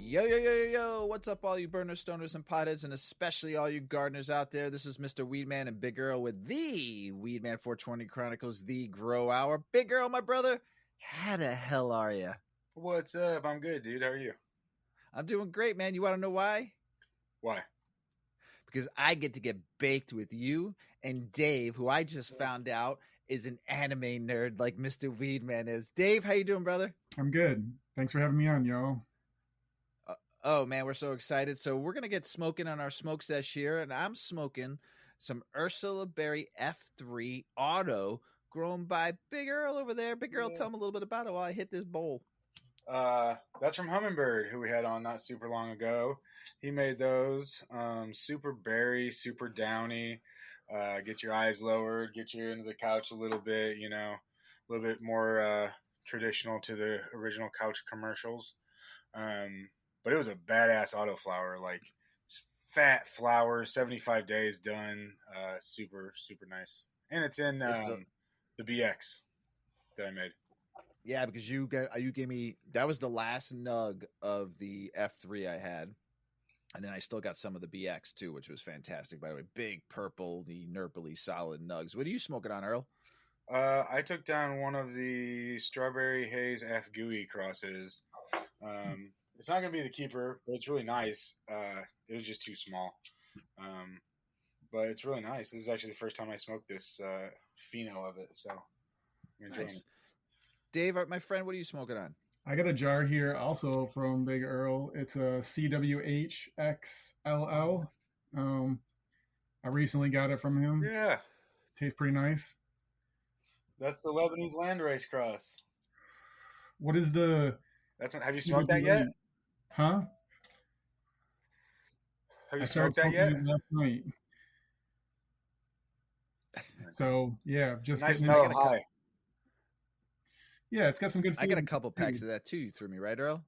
Yo, yo, yo, yo, yo. What's up, all you burners, stoners, and potheads, and especially all you gardeners out there? This is Mr. Weedman and Big Earl with the Weedman 420 Chronicles, the Grow Hour. Big Earl, my brother, how the hell are you? What's up? I'm good, dude. How are you? I'm doing great, man. You want to know why? Why? Because I get to get baked with you and Dave, who I just found out is an anime nerd like Mr. Weedman is. Dave, how you doing, brother? I'm good. Thanks for having me on, y'all. Oh, man, we're so excited. So we're going to get smoking on our smoke sesh here, and I'm smoking some Ursula Berry F3 Auto grown by Big Earl over there. Big Earl, tell me a little bit about it while I hit this bowl. That's from Hummingbird, who we had on not super long ago. He made those super berry, super downy, get your eyes lowered, get you into the couch a little bit, you know, a little bit more traditional to the original couch commercials. But it was a badass auto flower, like fat flower, 75 days done, super, super nice. And it's in the BX that I made. Yeah, because you gave me, that was the last nug of the F3 I had. And then I still got some of the BX too, which was fantastic, by the way. Big purple, the nurpley solid nugs. What are you smoking on, Earl? I took down one of the Strawberry Haze F Gooey crosses. It's not going to be the keeper, but it's really nice. It was just too small. But it's really nice. This is actually the first time I smoked this pheno of it, so I'm enjoying it. Dave, my friend, what are you smoking on? I got a jar here also from Big Earl. It's a CWH-XLL. I recently got it from him. Yeah. Tastes pretty nice. That's the Lebanese landrace cross. What is the... Have you smoked that yet? Huh? Have you smoked that yet? Last night. So, yeah, just nice mellow high. Yeah, it's got some good food. I got a couple packs of that too. You threw me, right, Earl?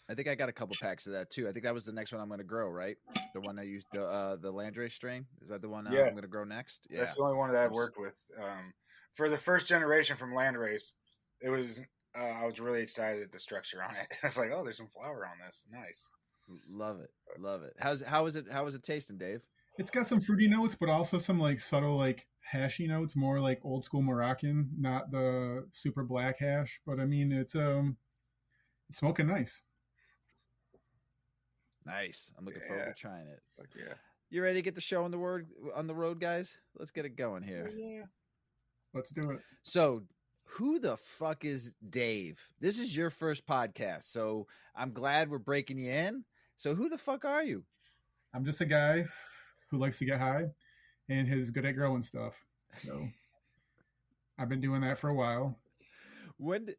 I think I got a couple packs of that too. I think that was the next one I'm going to grow, right? The one that used the Landrace strain. Is that the one I'm going to grow next? Yeah, that's the only one that I've worked with. For the first generation from Landrace, it was I was really excited at the structure on it. I was like, oh, there's some flower on this. Nice. Love it. How is it tasting, Dave? It's got some fruity notes, but also some like subtle like hashy notes, more like old school Moroccan, not the super black hash. But I mean, it's smoking nice. Nice. I'm looking forward to trying it. Fuck yeah. You ready to get the show on the road, guys? Let's get it going here. Yeah. Let's do it. So, who the fuck is Dave? This is your first podcast, so I'm glad we're breaking you in. So, who the fuck are you? I'm just a guy who likes to get high and is good at growing stuff. So, I've been doing that for a while. When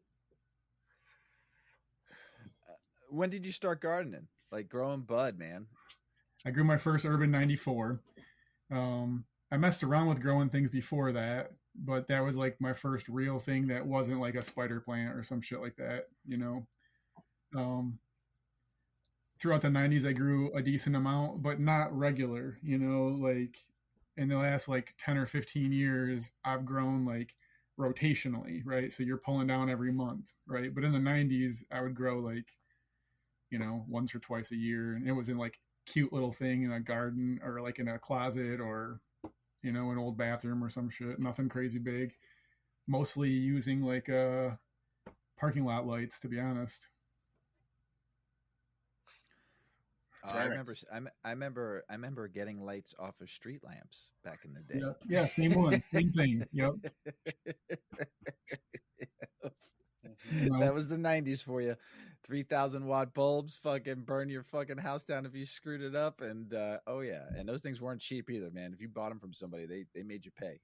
did you start gardening? Like growing bud, man? I grew my first Urban 94. I messed around with growing things before that, but that was like my first real thing that wasn't like a spider plant or some shit like that, you know. Throughout the 90s, I grew a decent amount, but not regular, you know, like in the last like 10 or 15 years, I've grown like rotationally, right? So you're pulling down every month, right? But in the 90s, I would grow like, you know, once or twice a year. And it was in like cute little thing in a garden or like in a closet or, you know, an old bathroom or some shit. Nothing crazy big. Mostly using like parking lot lights, to be honest. I remember getting lights off of street lamps back in the day. Yeah, same one, same thing. Yep. That was the 90s for you. 3,000 watt bulbs, fucking burn your fucking house down if you screwed it up. And oh yeah, and those things weren't cheap either, man. If you bought them from somebody, they made you pay.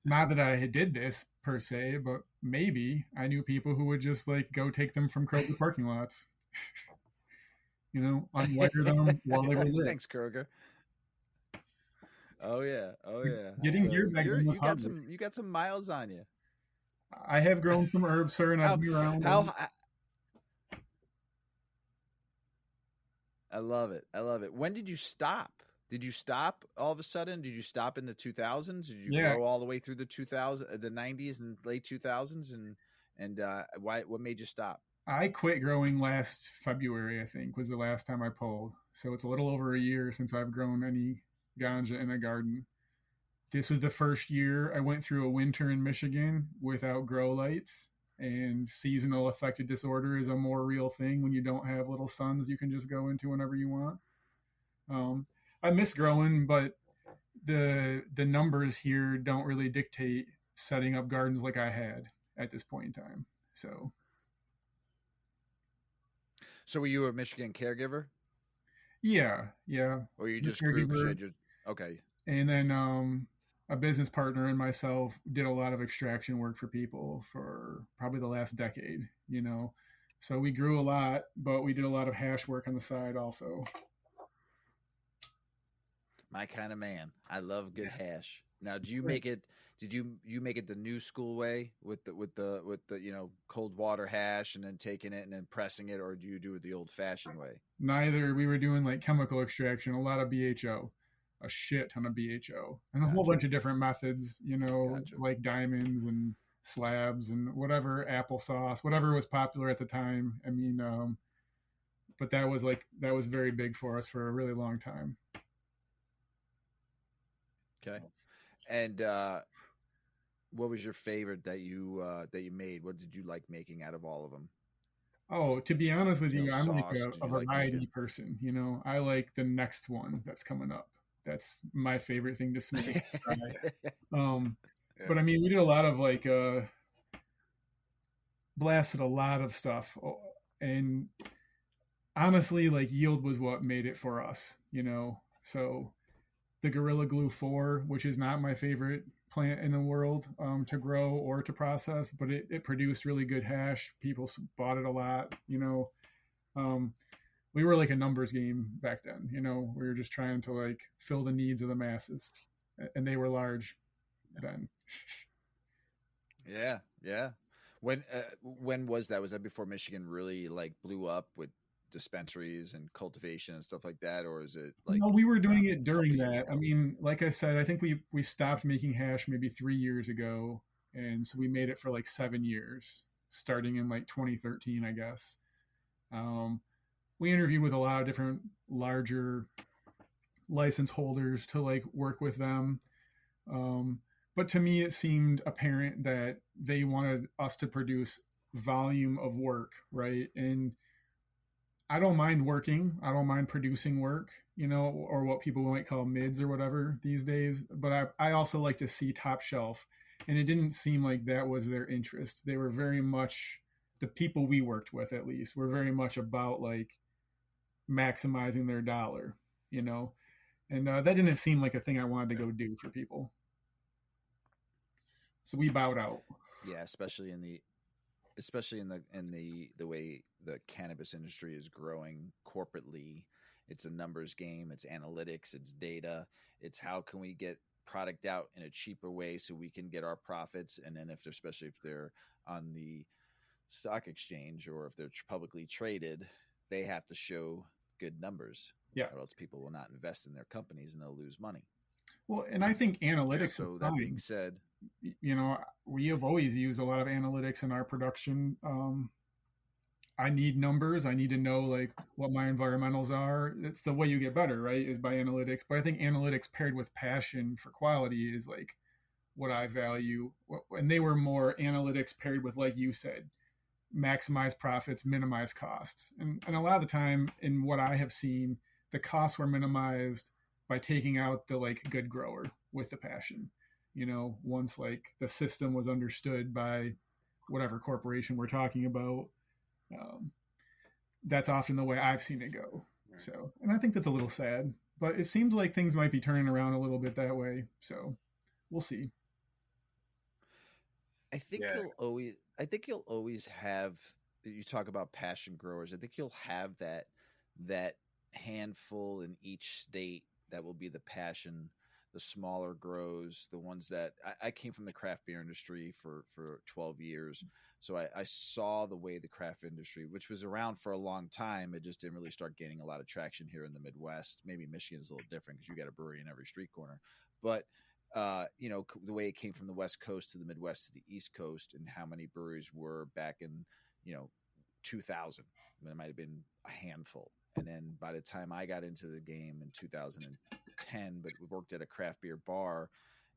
Not that I did this per se, but maybe I knew people who would just like go take them from Kroger parking lots. You know, unwire them while they were lit. Thanks, Kroger. Oh yeah. Getting gear back then was hard. You got some miles on you. I have grown some herbs, sir, and I've been around. I love it. When did you stop? Did you stop all of a sudden? Did you stop in the 2000s? Did you grow all the way through the 90s and late 2000s and And what made you stop? I quit growing last February, I think, was the last time I pulled. So it's a little over a year since I've grown any ganja in a garden. This was the first year I went through a winter in Michigan without grow lights. And seasonal affective disorder is a more real thing when you don't have little suns you can just go into whenever you want. I miss growing, but the numbers here don't really dictate setting up gardens like I had at this point in time. So were you a Michigan caregiver? yeah. Or you just grew because you had your okay. And then a business partner and myself did a lot of extraction work for people for probably the last decade, you know. So we grew a lot, but we did a lot of hash work on the side also. My kind of man. I love good hash. Now, do you make it? Did you make it the new school way with the cold water hash and then taking it and then pressing it, or do you do it the old fashioned way? Neither. We were doing like chemical extraction, a lot of BHO, a shit ton of BHO, and a Gotcha. whole bunch of different methods, Gotcha. like diamonds and slabs and whatever, applesauce, whatever was popular at the time. I mean, but that was very big for us for a really long time. Okay. And what was your favorite that you made? What did you like making out of all of them? Oh, to be honest with you, I'm sauce, like a variety like person. I like the next one that's coming up. That's my favorite thing to smoke. But I mean, we did a lot of like blasted a lot of stuff, and honestly, like yield was what made it for us. So the Gorilla Glue 4, which is not my favorite plant in the world to grow or to process, but it produced really good hash. People bought it a lot. We were like a numbers game back then. We were just trying to like fill the needs of the masses, and they were large then. Yeah. When was that? Was that before Michigan really like blew up with dispensaries and cultivation and stuff like that, or is it like? No, we were doing it during that. I mean, like I said, I think we stopped making hash maybe 3 years ago, and so we made it for like 7 years, starting in like 2013, I guess. We interviewed with a lot of different larger license holders to like work with them. But to me, it seemed apparent that they wanted us to produce volume of work, right? And I don't mind working. I don't mind producing work, or what people might call mids or whatever these days. But I also like to see top shelf. And it didn't seem like that was their interest. They were very much, the people we worked with at least, were very much about like maximizing their dollar, and that didn't seem like a thing I wanted to go do for people. So we bowed out. Yeah, especially in the way the cannabis industry is growing corporately. It's a numbers game, it's analytics, it's data, it's how can we get product out in a cheaper way so we can get our profits. And then especially if they're on the stock exchange or if they're publicly traded, they have to show good numbers. Yeah. Or else people will not invest in their companies and they'll lose money. Well, and I think analytics. So that being said, we have always used a lot of analytics in our production. I need numbers. I need to know like what my environmentals are. It's the way you get better, right? Is by analytics. But I think analytics paired with passion for quality is like what I value. And they were more analytics paired with, like you said, maximize profits, minimize costs. And a lot of the time in what I have seen, the costs were minimized by taking out the like good grower with the passion. Once like the system was understood by whatever corporation we're talking about, that's often the way I've seen it go. So, and I think that's a little sad, but it seems like things might be turning around a little bit that way. So we'll see. I think you'll always have, you talk about passion growers. I think you'll have that handful in each state that will be the passion, the smaller grows, the ones that I came from the craft beer industry for 12 years. So I saw the way the craft industry, which was around for a long time, it just didn't really start gaining a lot of traction here in the Midwest. Maybe Michigan's a little different because you got a brewery in every street corner, but the way it came from the West Coast to the Midwest to the East Coast, and how many breweries were back in 2000. There might have been a handful, and then by the time I got into the game in 2010, but we worked at a craft beer bar,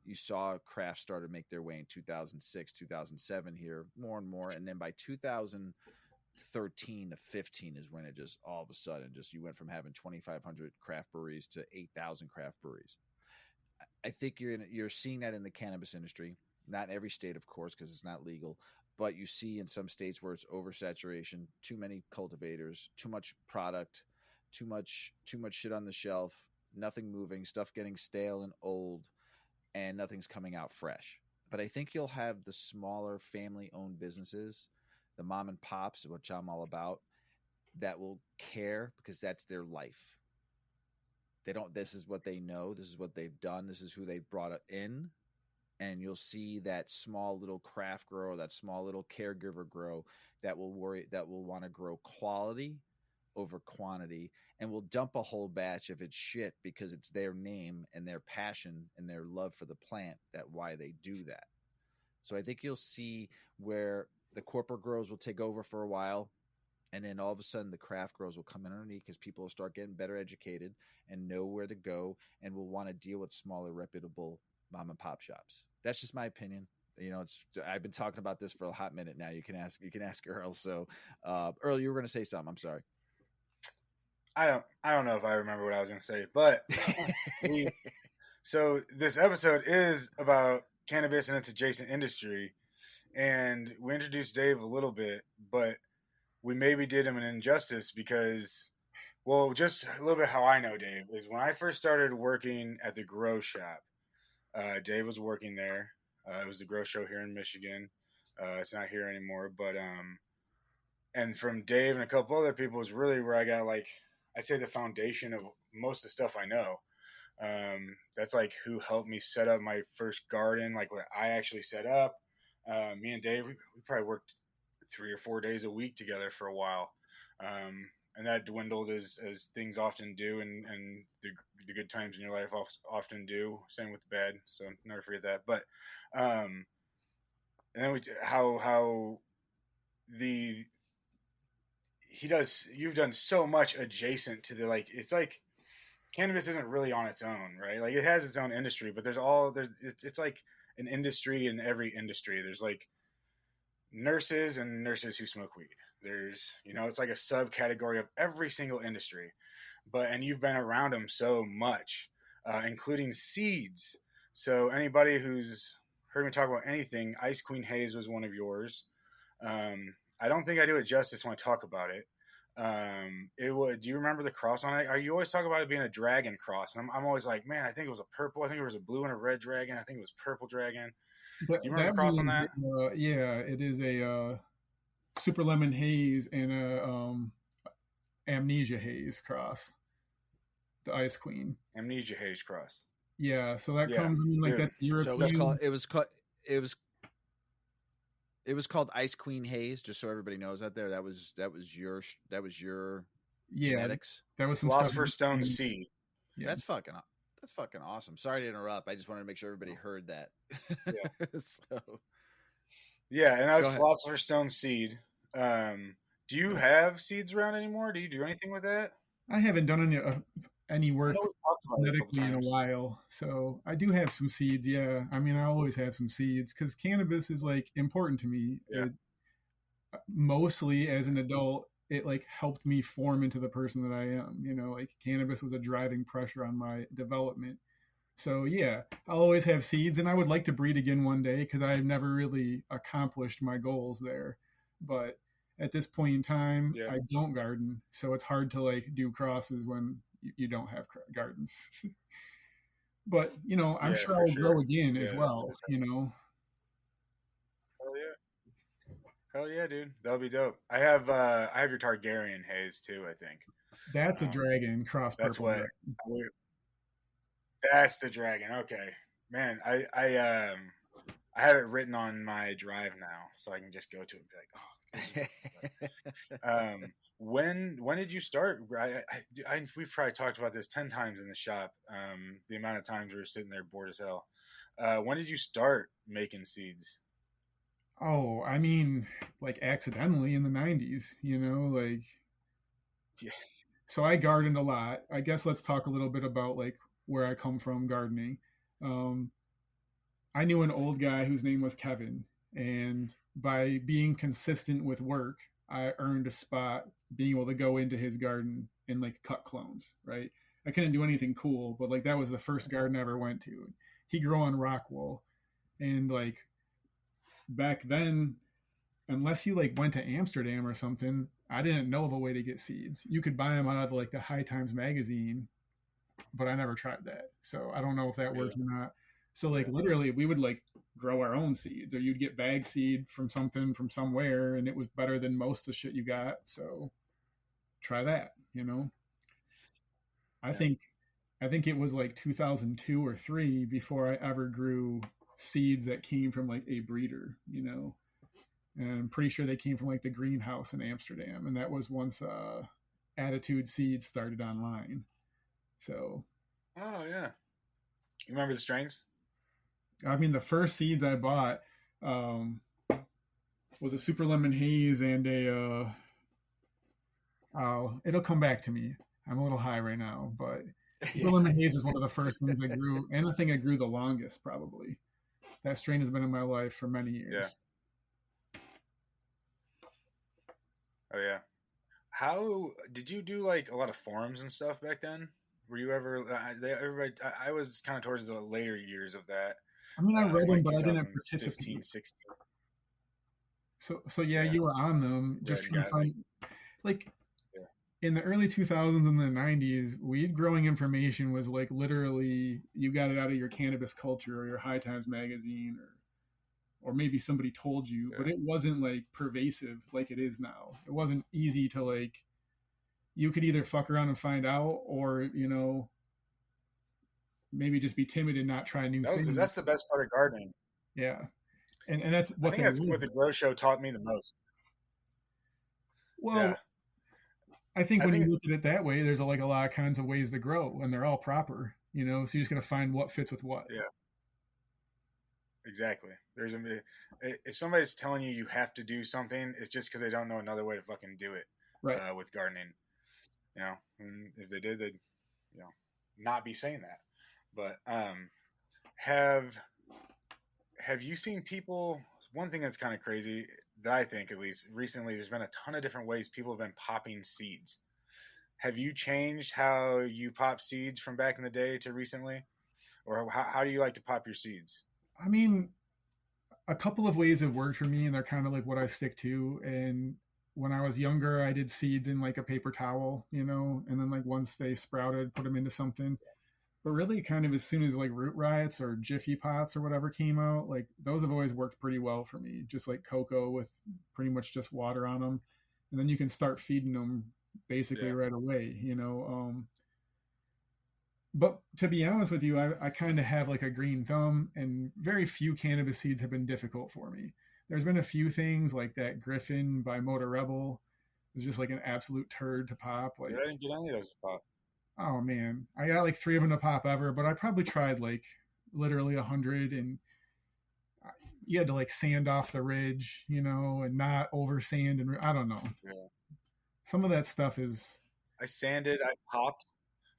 you saw craft start to make their way in 2006, 2007 here more and more, and then by 2013 to 15 is when it just all of a sudden just you went from having 2,500 craft breweries to 8,000 craft breweries. I think you're seeing that in the cannabis industry, not in every state, of course, because it's not legal, but you see in some states where it's oversaturation, too many cultivators, too much product, too much shit on the shelf, nothing moving, stuff getting stale and old, and nothing's coming out fresh. But I think you'll have the smaller family-owned businesses, the mom and pops, which I'm all about, that will care because that's their life. They don't. This is what they know. This is what they've done. This is who they've brought in, and you'll see that small little craft grower, that small little caregiver grow that will want to grow quality over quantity, and will dump a whole batch if it's shit because it's their name and their passion and their love for the plant that why they do that. So I think you'll see where the corporate grows will take over for a while, and then all of a sudden the craft grows will come in underneath because people will start getting better educated and know where to go and will want to deal with smaller, reputable mom and pop shops. That's just my opinion. I've been talking about this for a hot minute now. You can ask Earl. So, Earl, you were going to say something. I'm sorry. I don't know if I remember what I was going to say, but so this episode is about cannabis and its adjacent industry, and we introduced Dave a little bit, but we maybe did him an injustice because, well, just a little bit how I know Dave is when I first started working at the grow shop. Dave was working there. It was the grow show here in Michigan. It's not here anymore, but and from Dave and a couple other people is really where I got I'd say the foundation of most of the stuff I know. That's who helped me set up my first garden, what I actually set up. Me and Dave, we probably worked 3 or 4 days a week together for a while. And that dwindled as things often do, and the good times in your life often do. Same with the bad, so never forget that. But and then you've done so much adjacent to it's cannabis isn't really on its own, right? It has its own industry, but it's like an industry in every industry. There's nurses and nurses who smoke weed. There's, it's like a subcategory of every single industry, and you've been around them so much, including seeds. So anybody who's heard me talk about anything, Ice Queen Haze was one of yours. I don't think I do it justice when I talk about it. Do you remember the cross on it? You always talk about it being a dragon cross, and I'm always like, man, I think it was a purple. I think it was a blue and a red dragon. I think it was purple dragon. Do you remember the cross on that? Yeah, it is a super lemon haze and a amnesia haze cross. The Ice Queen amnesia haze cross. Yeah, so that comes that's European. So it was called Ice Queen Haze, just so everybody knows out there. That was your genetics. That was some Philosopher Stone Seed. Yeah. That's fucking awesome. Sorry to interrupt. I just wanted to make sure everybody heard that. Yeah. Yeah, and that was Philosopher Stone Seed. Do you have seeds around anymore? Do you do anything with that? I haven't done any work genetically in a while, so I do have some seeds. Yeah, I mean, I always have some seeds because cannabis is important to me. Yeah. Mostly as an adult, it helped me form into the person that I am. Cannabis was a driving pressure on my development. So yeah, I'll always have seeds, and I would like to breed again one day because I've never really accomplished my goals there. But at this point in time, I don't garden, so it's hard to do crosses when you don't have gardens. But I'm sure I'll grow again as well. Hell yeah, dude, that'll be dope. I have your Targaryen haze too. I think that's a dragon cross. That's what. That's the dragon. Okay, man. I have it written on my drive now, so I can just go to it and be like, oh. when did you start? We've probably talked about this 10 times in the shop. The amount of times we were sitting there bored as hell. When did you start making seeds? Oh, I mean, like accidentally in the 90s, like, Yeah. so I gardened a lot. I guess let's talk a little bit about like where I come from gardening. Um, I knew an old guy whose name was Kevin, and by being consistent with work, I earned a spot being able to go into his garden and like cut clones, right? I couldn't do anything cool, but like that was the first garden I ever went to. He grew on rock wool, and like back then, unless you like went to Amsterdam or something, I didn't know of a way to get seeds. You could buy them out of like the High Times magazine, but I never tried that. So I don't know if that works or not. So like literally we would like grow our own seeds, or you'd get bag seed from something from somewhere and it was better than most of the shit you got. So try that, I think it was like 2002 or 3 before I ever grew seeds that came from like a breeder, and I'm pretty sure they came from like the greenhouse in Amsterdam, and that was once Attitude Seeds started online. So, oh yeah, you remember the strains? I mean, the first seeds I bought was a Super Lemon Haze and a. It'll come back to me. I'm a little high right now, but Super Lemon Haze is one of the first things I grew, and the thing I grew the longest probably. That strain has been in my life for many years. Yeah. Oh yeah. How did you do like a lot of forums and stuff back then? Were you ever? Everybody. I was kind of towards the later years of that. I mean, I read them, like but I didn't participate. 15, 16. So yeah, you were on them, just trying to find like in the early 2000s and the 90s, weed growing information was like literally you got it out of your Cannabis Culture or your High Times magazine, or maybe somebody told you, but it wasn't like pervasive like it is now. It wasn't easy to like, you could either fuck around and find out, or, maybe just be timid and not try new things. That's the best part of gardening. Yeah. And that's what that's what the Grow Show taught me the most. Well, I think when you look at it that way, there's like a lot of kinds of ways to grow, and they're all proper, so you're just going to find what fits with what. Yeah. Exactly. If somebody's telling you have to do something, it's just because they don't know another way to fucking do it. Right. With gardening, and if they did, they'd, not be saying that. But have you seen people? One thing that's kind of crazy that I think, at least recently, there's been a ton of different ways people have been popping seeds. Have you changed how you pop seeds from back in the day to recently, or how do you like to pop your seeds? I mean, a couple of ways have worked for me, and they're kind of like what I stick to. And when I was younger, I did seeds in like a paper towel, and then like once they sprouted, put them into something. But really kind of as soon as like Root Riots or Jiffy Pots or whatever came out, like those have always worked pretty well for me. Just like cocoa with pretty much just water on them. And then you can start feeding them basically right away, But to be honest with you, I kind of have like a green thumb, and very few cannabis seeds have been difficult for me. There's been a few things like that Griffin by Motor Rebel was just like an absolute turd to pop. Like, I didn't get any of those to pop. Oh man, I got like 3 of them to pop ever, but I probably tried like literally 100, and you had to like sand off the ridge, and not over sand, and I don't know. Yeah. Some of that stuff is. I sanded, I popped,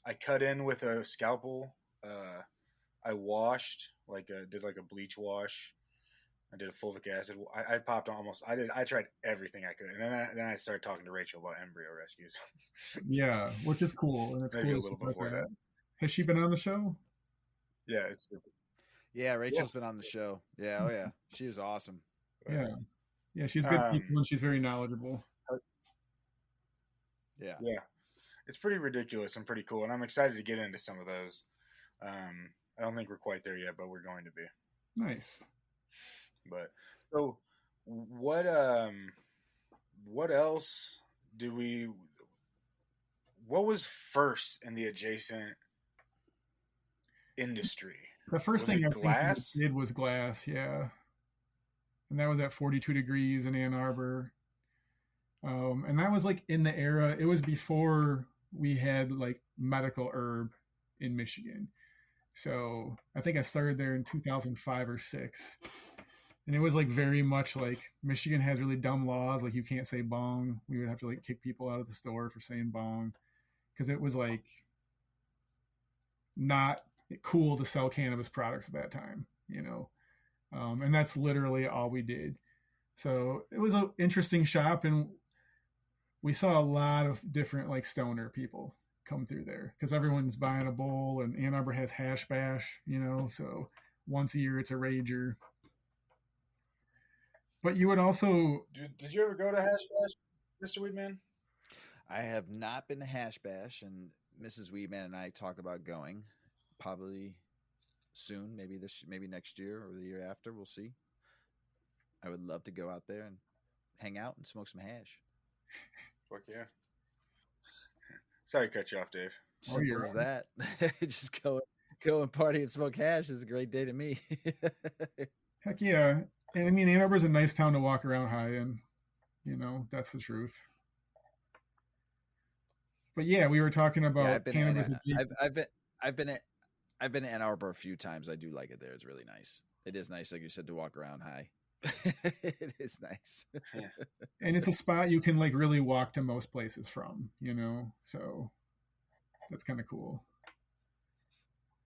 I cut in with a scalpel. I washed, did like a bleach wash. I did a fulvic acid. I popped almost. I tried everything I could, and then I started talking to Rachel about embryo rescues. Yeah, which is cool, and it's Maybe cool. A little before that. Has she been on the show? Yeah, it's. Yeah, Rachel's been on the show. Yeah, oh yeah, she was awesome. Yeah, she's good people, and she's very knowledgeable. Yeah, it's pretty ridiculous and pretty cool, and I'm excited to get into some of those. I don't think we're quite there yet, but we're going to be. Nice. But so, what else do we? What was first in the adjacent industry? The first thing I did was glass, yeah. And that was at 42 degrees in Ann Arbor. And that was like in the era, it was before we had like medical herb in Michigan. So I think I started there in 2005 or six. And it was like very much like Michigan has really dumb laws. Like you can't say bong. We would have to like kick people out of the store for saying bong because it was like not cool to sell cannabis products at that time, you know. And that's literally all we did. So it was an interesting shop, and we saw a lot of different like stoner people come through there because everyone's buying a bowl, and Ann Arbor has hash bash, you know. So once a year, it's a rager. But you would also Did you ever go to Hash Bash, Mr. Weedman? I have not been to Hash Bash, and Mrs. Weedman and I talk about going probably soon, maybe next year or the year after. We'll see. I would love to go out there and hang out and smoke some hash. Fuck yeah. Sorry to cut you off, Dave. Simple as that. Just go and party and smoke hash is a great day to me. Heck yeah. And I mean, Ann Arbor's a nice town to walk around high in. You know, that's the truth. But yeah, we were talking about cannabis. I've been to Ann Arbor a few times. I do like it there. It's really nice. It is nice, like you said, to walk around high. It is nice. Yeah. And it's a spot you can like really walk to most places from, you know, so that's kind of cool.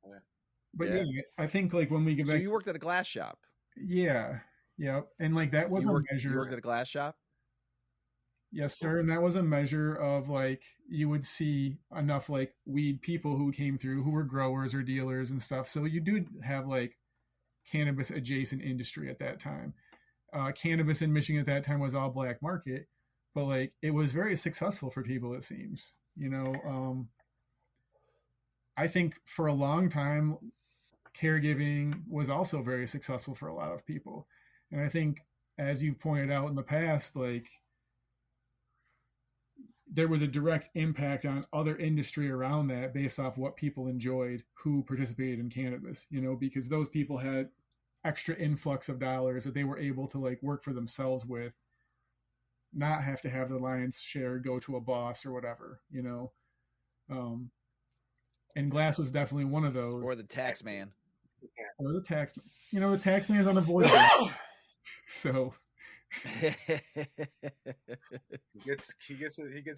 Yeah. But yeah, I think like when we get back. So you worked at a glass shop. Yeah. Yep. And like that was a measure. You worked at a glass shop? Yes, sir. And that was a measure of like you would see enough like weed people who came through who were growers or dealers and stuff. So you do have like cannabis adjacent industry at that time. Cannabis in Michigan at that time was all black market, but like it was very successful for people, it seems. You know, I think for a long time, caregiving was also very successful for a lot of people. And I think, as you've pointed out in the past, like there was a direct impact on other industry around that based off what people enjoyed who participated in cannabis, you know, because those people had extra influx of dollars that they were able to like work for themselves with, not have to have the lion's share go to a boss or whatever, you know. And glass was definitely one of those. Or the tax man. Or the tax man. You know, the tax man is unavoidable. So he gets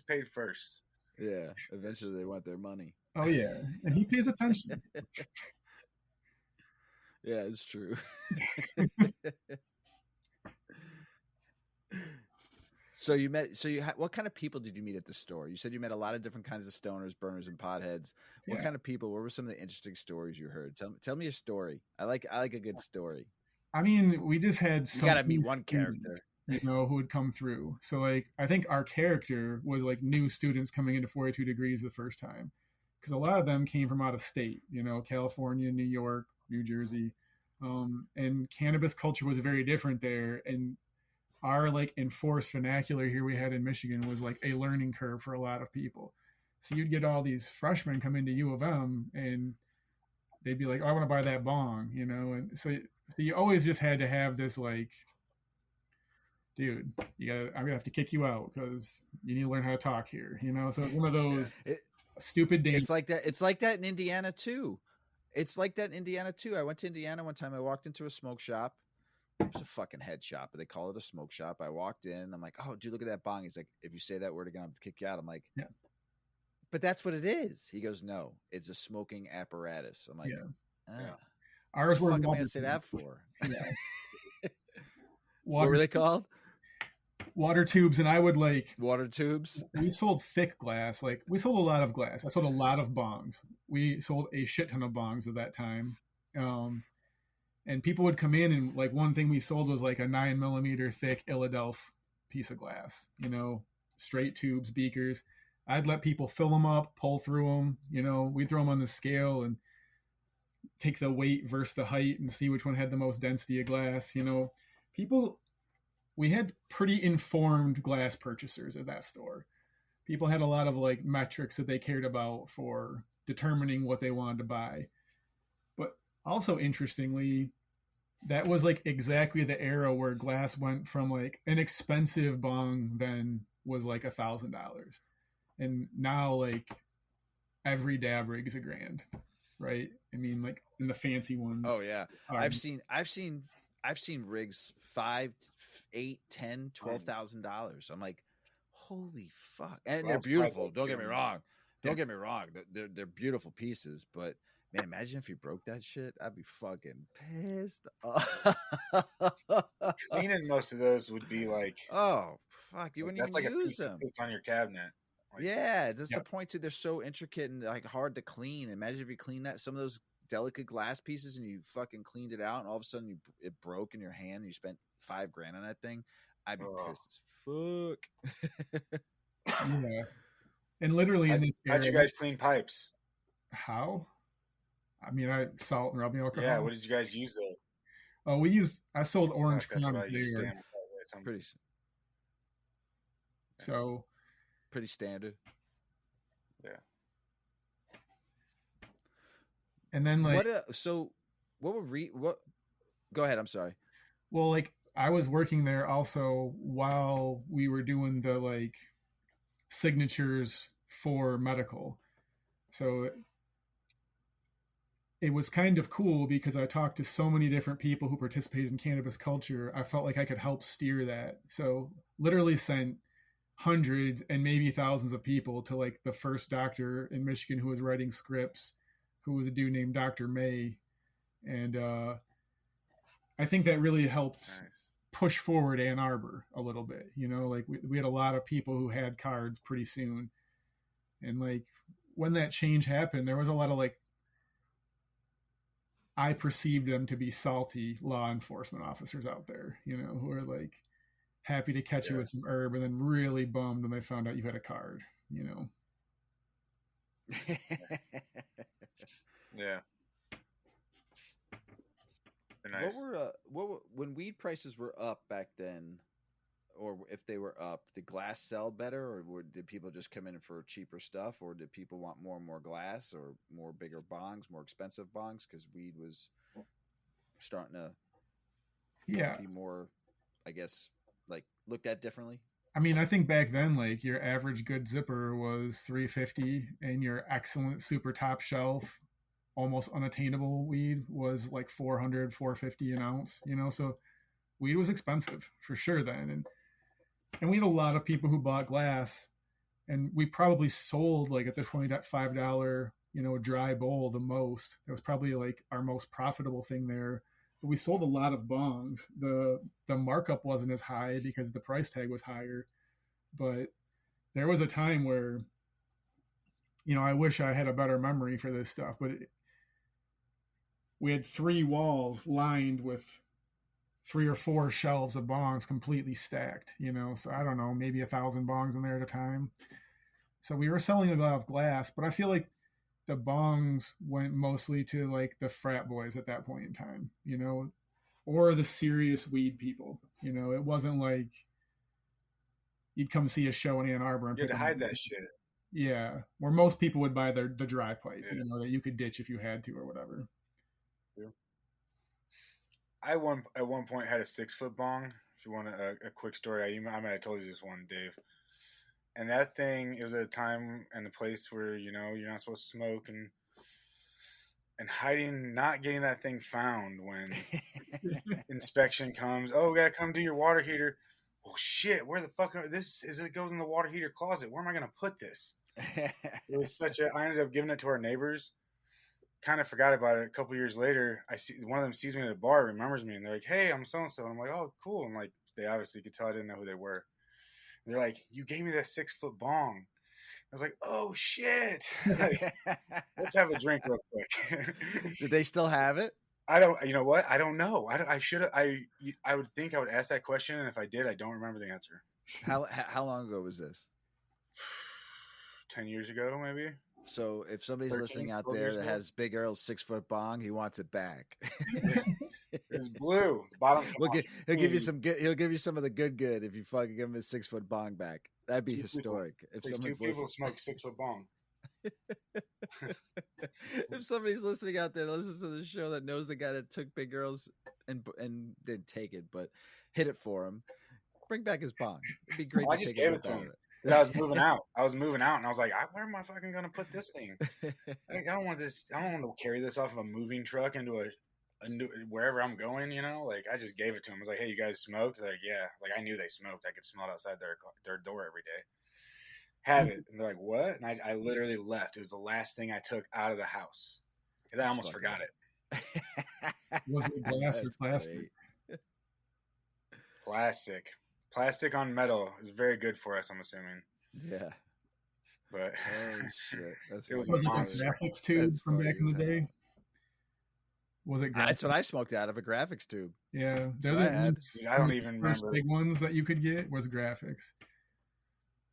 paid first. Yeah, eventually they want their money. Oh yeah, and he pays attention. Yeah, it's true. What kind of people did you meet at the store? You said you met a lot of different kinds of stoners, burners, and potheads. What kind of people? What were some of the interesting stories you heard? Tell me a story. I like a good story. I mean, we just had you gotta meet one character, you know, who would come through. So like, I think our character was like new students coming into 42 Degrees the first time, because a lot of them came from out of state, you know, California, New York, New Jersey, and cannabis culture was very different there. And our like enforced vernacular here we had in Michigan was like a learning curve for a lot of people. So you'd get all these freshmen come into U of M and they'd be like, oh, I want to buy that bong, you know? And so you always just had to have this like, dude, I'm gonna have to kick you out because you need to learn how to talk here, you know? So one of those stupid days. It's like that. It's like that in Indiana too. I went to Indiana one time. I walked into a smoke shop. It was a fucking head shop, but they call it a smoke shop. I walked in. I'm like, oh, dude, look at that bong. He's like, if you say that word again, I'm going to kick you out. I'm like, yeah. But that's what it is. He goes, no, it's a smoking apparatus. I'm like, yeah. Ours were. What am I going to say that for? Yeah. What were they called? Water tubes. And I would like water tubes. We sold thick glass. Like we sold a lot of glass. I sold a lot of bongs. We sold a shit ton of bongs at that time. And people would come in and like one thing we sold was like a 9mm thick Illadelph piece of glass, you know, straight tubes, beakers. I'd let people fill them up, pull through them, you know, we'd throw them on the scale and take the weight versus the height and see which one had the most density of glass. You know, we had pretty informed glass purchasers at that store. People had a lot of like metrics that they cared about for determining what they wanted to buy. But also interestingly, that was like exactly the era where glass went from like an expensive bong then was like $1,000, and now like every dab rig is $1,000, right? I mean, like in the fancy ones. Oh yeah, I've seen rigs $5, $8, $10, $12,000. I'm like, holy fuck! And they're beautiful. Don't get me wrong. Don't get me wrong. They're beautiful pieces, but man, imagine if you broke that shit. I'd be fucking pissed. Cleaning most of those would be like, oh fuck, you wouldn't even use them. It's on your cabinet. Like, yeah, that's the point too. They're so intricate and like hard to clean. Imagine if you clean that some of those delicate glass pieces and you fucking cleaned it out, and all of a sudden it broke in your hand. And you spent $5,000 on that thing. I'd be pissed as fuck. Yeah, and literally in this area, how'd you guys clean pipes? How? I mean, I salt and rubbing alcohol. Yeah, what did you guys use though? Oh, I sold orange condom there. Pretty. So. Pretty standard. Yeah. And then like what go ahead, I'm sorry. Well, like I was working there also while we were doing the like signatures for medical. So it was kind of cool because I talked to so many different people who participated in cannabis culture. I felt like I could help steer that. So literally sent hundreds and maybe thousands of people to like the first doctor in Michigan who was writing scripts, who was a dude named Dr. May. And I think that really helped push forward Ann Arbor a little bit. You know, like we had a lot of people who had cards pretty soon. And like when that change happened, there was a lot of like, I perceived them to be salty law enforcement officers out there, you know, who are like, happy to catch you with some herb, and then really bummed when they found out you had a card, you know? Yeah. Nice. When weed prices were up back then, or if they were up, did glass sell better, or did people just come in for cheaper stuff, or did people want more and more glass, or more bigger bongs, more expensive bongs, because weed was starting to be more, I guess, like looked at differently? I mean, I think back then, like your average good zipper was $350, and your excellent super top shelf, almost unattainable weed was like $400, $450 an ounce, you know? So weed was expensive for sure then. And we had a lot of people who bought glass, and we probably sold like at this point that $5, you know, dry bowl the most. That was probably like our most profitable thing there. But we sold a lot of bongs. The markup wasn't as high because the price tag was higher. But there was a time where, you know, I wish I had a better memory for this stuff, but we had 3 walls lined with 3 or 4 shelves of bongs completely stacked, you know? So I don't know, maybe 1,000 bongs in there at a time. So we were selling a lot of glass, but I feel like the bongs went mostly to like the frat boys at that point in time, you know, or the serious weed people. You know, it wasn't like you'd come see a show in Ann Arbor and you had to hide that shit. Yeah, where most people would buy the dry pipe, you know, that you could ditch if you had to or whatever. Yeah. I at one point had a 6-foot bong. If you want a quick story, I might have told you this one, Dave. And that thing, it was at a time and a place where, you know, you're not supposed to smoke, and hiding, not getting that thing found when inspection comes. Oh, we gotta come do your water heater. Oh shit, where the fuck this is? It goes in the water heater closet. Where am I gonna put this? It was I ended up giving it to our neighbors. Kind of forgot about it. A couple years later, I see one of them sees me at a bar, remembers me, and they're like, "Hey, I'm so and so." I'm like, "Oh, cool." And like, they obviously could tell I didn't know who they were. And they're like, "You gave me that 6-foot bong." I was like, "Oh shit!" Like, let's have a drink real quick. Did they still have it? I don't. You know what? I don't know. I should. I would think I would ask that question, and if I did, I don't remember the answer. How long ago was this? 10 years ago, maybe. So if somebody's listening out there that has Big Earl's 6-foot bong, he wants it back. It's blue. Bottom. He'll give you some good. He'll give you some of the good if you fucking give him his 6-foot bong back. That'd be historic. If two people smoke 6-foot bong. If somebody's listening out there, listens to the show that knows the guy that took Big Earl's and didn't take it, but hit it for him. bring back his bong. It'd be great Well, I to just take a gave rip it to out him. of Because I was moving out. And I was like, where am I fucking gonna put this thing? it. I don't want this. I don't want to carry this off of a moving truck into a new, wherever I'm going. Like I just gave it to him. I was like, hey, you guys smoke? He's like, yeah. Like I knew they smoked. I could smell it outside their door every day. Have it. And they're like, what? And I literally left. It was the last thing I took out of the house. And I almost forgot it. Was it glass or plastic? Plastic on metal is very good for us, I'm assuming. Yeah. But oh shit, was it the graphics tube from back in the day? Was it graphics? That's what I smoked out of, a graphics tube. Yeah, they're the ones. I don't even remember. Big ones that you could get was graphics.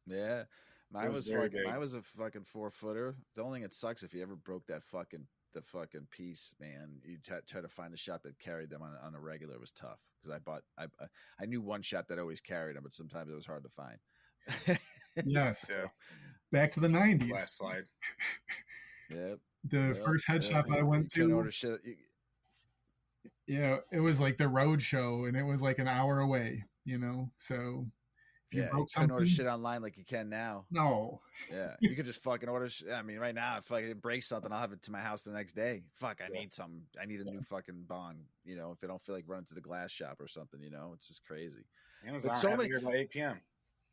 Yeah, mine was a fucking 4-footer. The only thing that sucks if you ever broke the fucking piece, man. You try to find a shop that carried them on a regular. It was tough because I knew one shop that always carried them, but sometimes it was hard to find. Yes. Yeah. Back to the 90s. Last slide. Yep. The first head shop I went to. Order shit. Yeah, it was like the road show, and it was like an hour away. So if you broke something, order shit online like you can now. No. Yeah, you could just fucking order. I mean, right now, if I break something, I'll have it to my house the next day. Fuck, I need something. I need a new fucking bong. If I don't feel like running to the glass shop or something, it's just crazy. But so many by 8 p.m.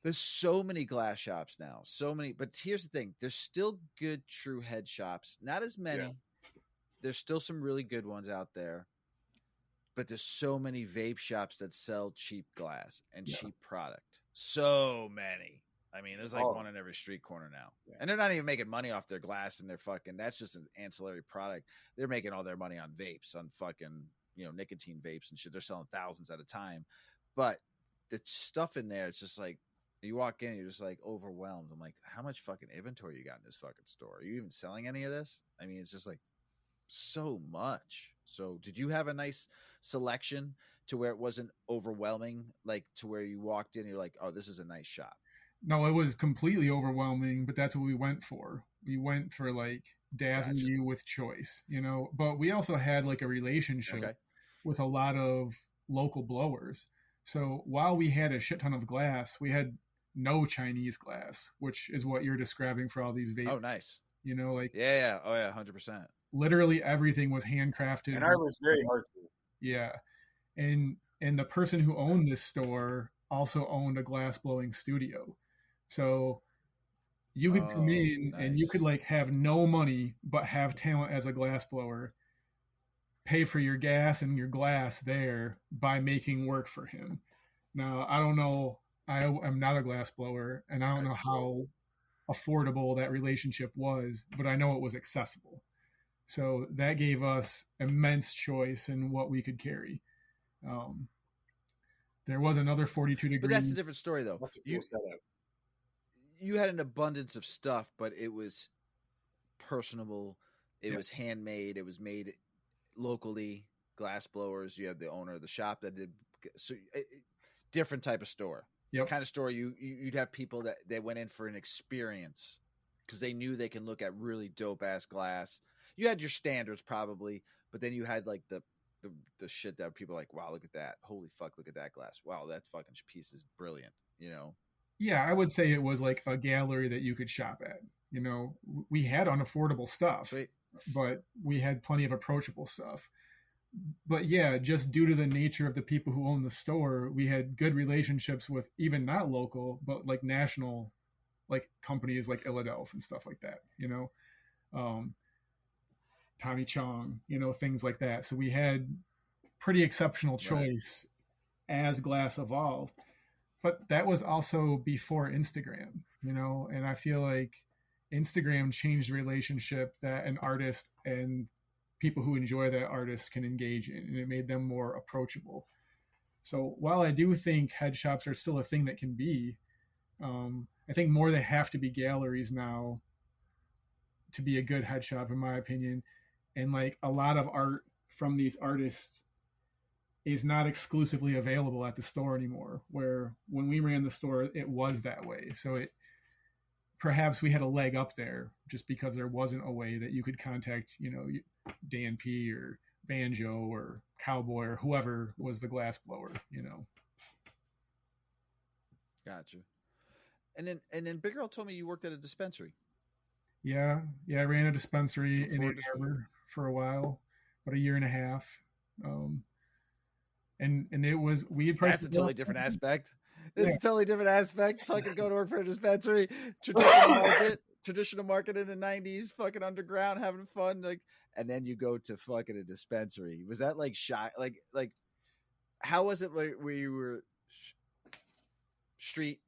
There's so many glass shops now. So many. But here's the thing. There's still good, true head shops. Not as many. Yeah. There's still some really good ones out there. But there's so many vape shops that sell cheap glass and cheap product. So many. I mean, there's like one in every street corner now. Yeah. And they're not even making money off their glass and their fucking, that's just an ancillary product. They're making all their money on vapes, on fucking, nicotine vapes and shit. They're selling thousands at a time. But the stuff in there, it's just like, you walk in, you're just like overwhelmed. I'm like, how much fucking inventory you got in this fucking store? Are you even selling any of this? I mean, it's just like so much. So did you have a nice selection to where it wasn't overwhelming, like to where you walked in, you're like, oh, this is a nice shop? No, it was completely overwhelming, but that's what we went for. We went for like dazzling you with choice, but we also had like a relationship with a lot of local blowers. So while we had a shit ton of glass, we had no Chinese glass, which is what you're describing for all these vapes. Oh, nice. Like yeah. Oh yeah, 100%. Literally everything was handcrafted. And I was very hard to. Yeah. And the person who owned this store also owned a glass blowing studio. So you could come in and you could like have no money, but have talent as a glass blower, pay for your gas and your glass there by making work for him. Now, I don't know. I am not a glass blower, and I don't know how affordable that relationship was, but I know it was accessible. So that gave us immense choice in what we could carry. There was another 42 degrees. But that's a different story, though. That's a cool setup. You had an abundance of stuff, but it was personable. It was handmade. It was made locally. Glass blowers. You had the owner of the shop that did. So different type of store. Yep. Kind of store you'd have people that went in for an experience because they knew they can look at really dope ass glass. You had your standards probably, but then you had like the shit that people are like, wow, look at that. Holy fuck, look at that glass. Wow, that fucking piece is brilliant, Yeah, I would say it was like a gallery that you could shop at. We had unaffordable stuff, but we had plenty of approachable stuff. But yeah, just due to the nature of the people who own the store, we had good relationships with even not local, but like national, like companies like Illadelph and stuff like that, Tommy Chong, things like that. So we had pretty exceptional choice as glass evolved. But that was also before Instagram, and I feel like Instagram changed the relationship that an artist and people who enjoy that artist can engage in, and it made them more approachable. So while I do think head shops are still a thing that can be, I think more they have to be galleries now to be a good head shop, in my opinion. And like a lot of art from these artists is not exclusively available at the store anymore, where when we ran the store, it was that way. So perhaps we had a leg up there just because there wasn't a way that you could contact, Dan P or Banjo or Cowboy or whoever was the glass blower, Gotcha. And then Big Earl told me you worked at a dispensary. Yeah, I ran a dispensary in Before Ann Arbor for a while, about a year and a half. And it was we had That's priced a it totally up. different aspect. Yeah. It's a totally different aspect. Fucking go to work for a dispensary, traditional market in the '90s, fucking underground, having fun, like, and then you go to fucking a dispensary. Was that like shy? Like, how was it where you were street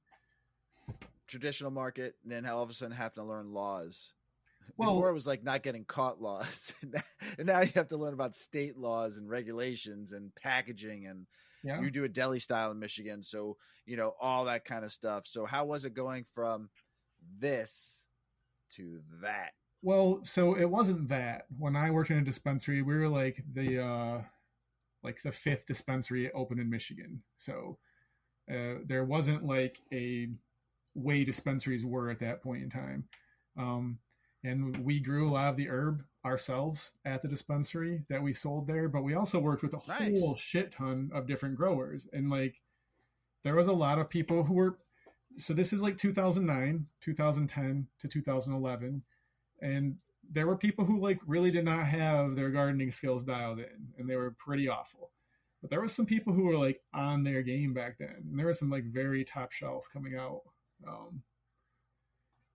traditional market, and then all of a sudden have to learn laws? Before Well, it was like not getting caught laws, and now you have to learn about state laws and regulations and packaging, and yeah. you do a deli style in Michigan, so all that kind of stuff. So how was it going from this to that? Well, so it wasn't that. When I worked in a dispensary, we were like the fifth dispensary open in Michigan. So there wasn't like a way dispensaries were at that point in time. And we grew a lot of the herb ourselves at the dispensary that we sold there, but we also worked with a whole shit ton of different growers. And like, there was a lot of people who were, so this is like 2009, 2010 to 2011. And there were people who like really did not have their gardening skills dialed in, and they were pretty awful. But there was some people who were like on their game back then. And there was some like very top shelf coming out.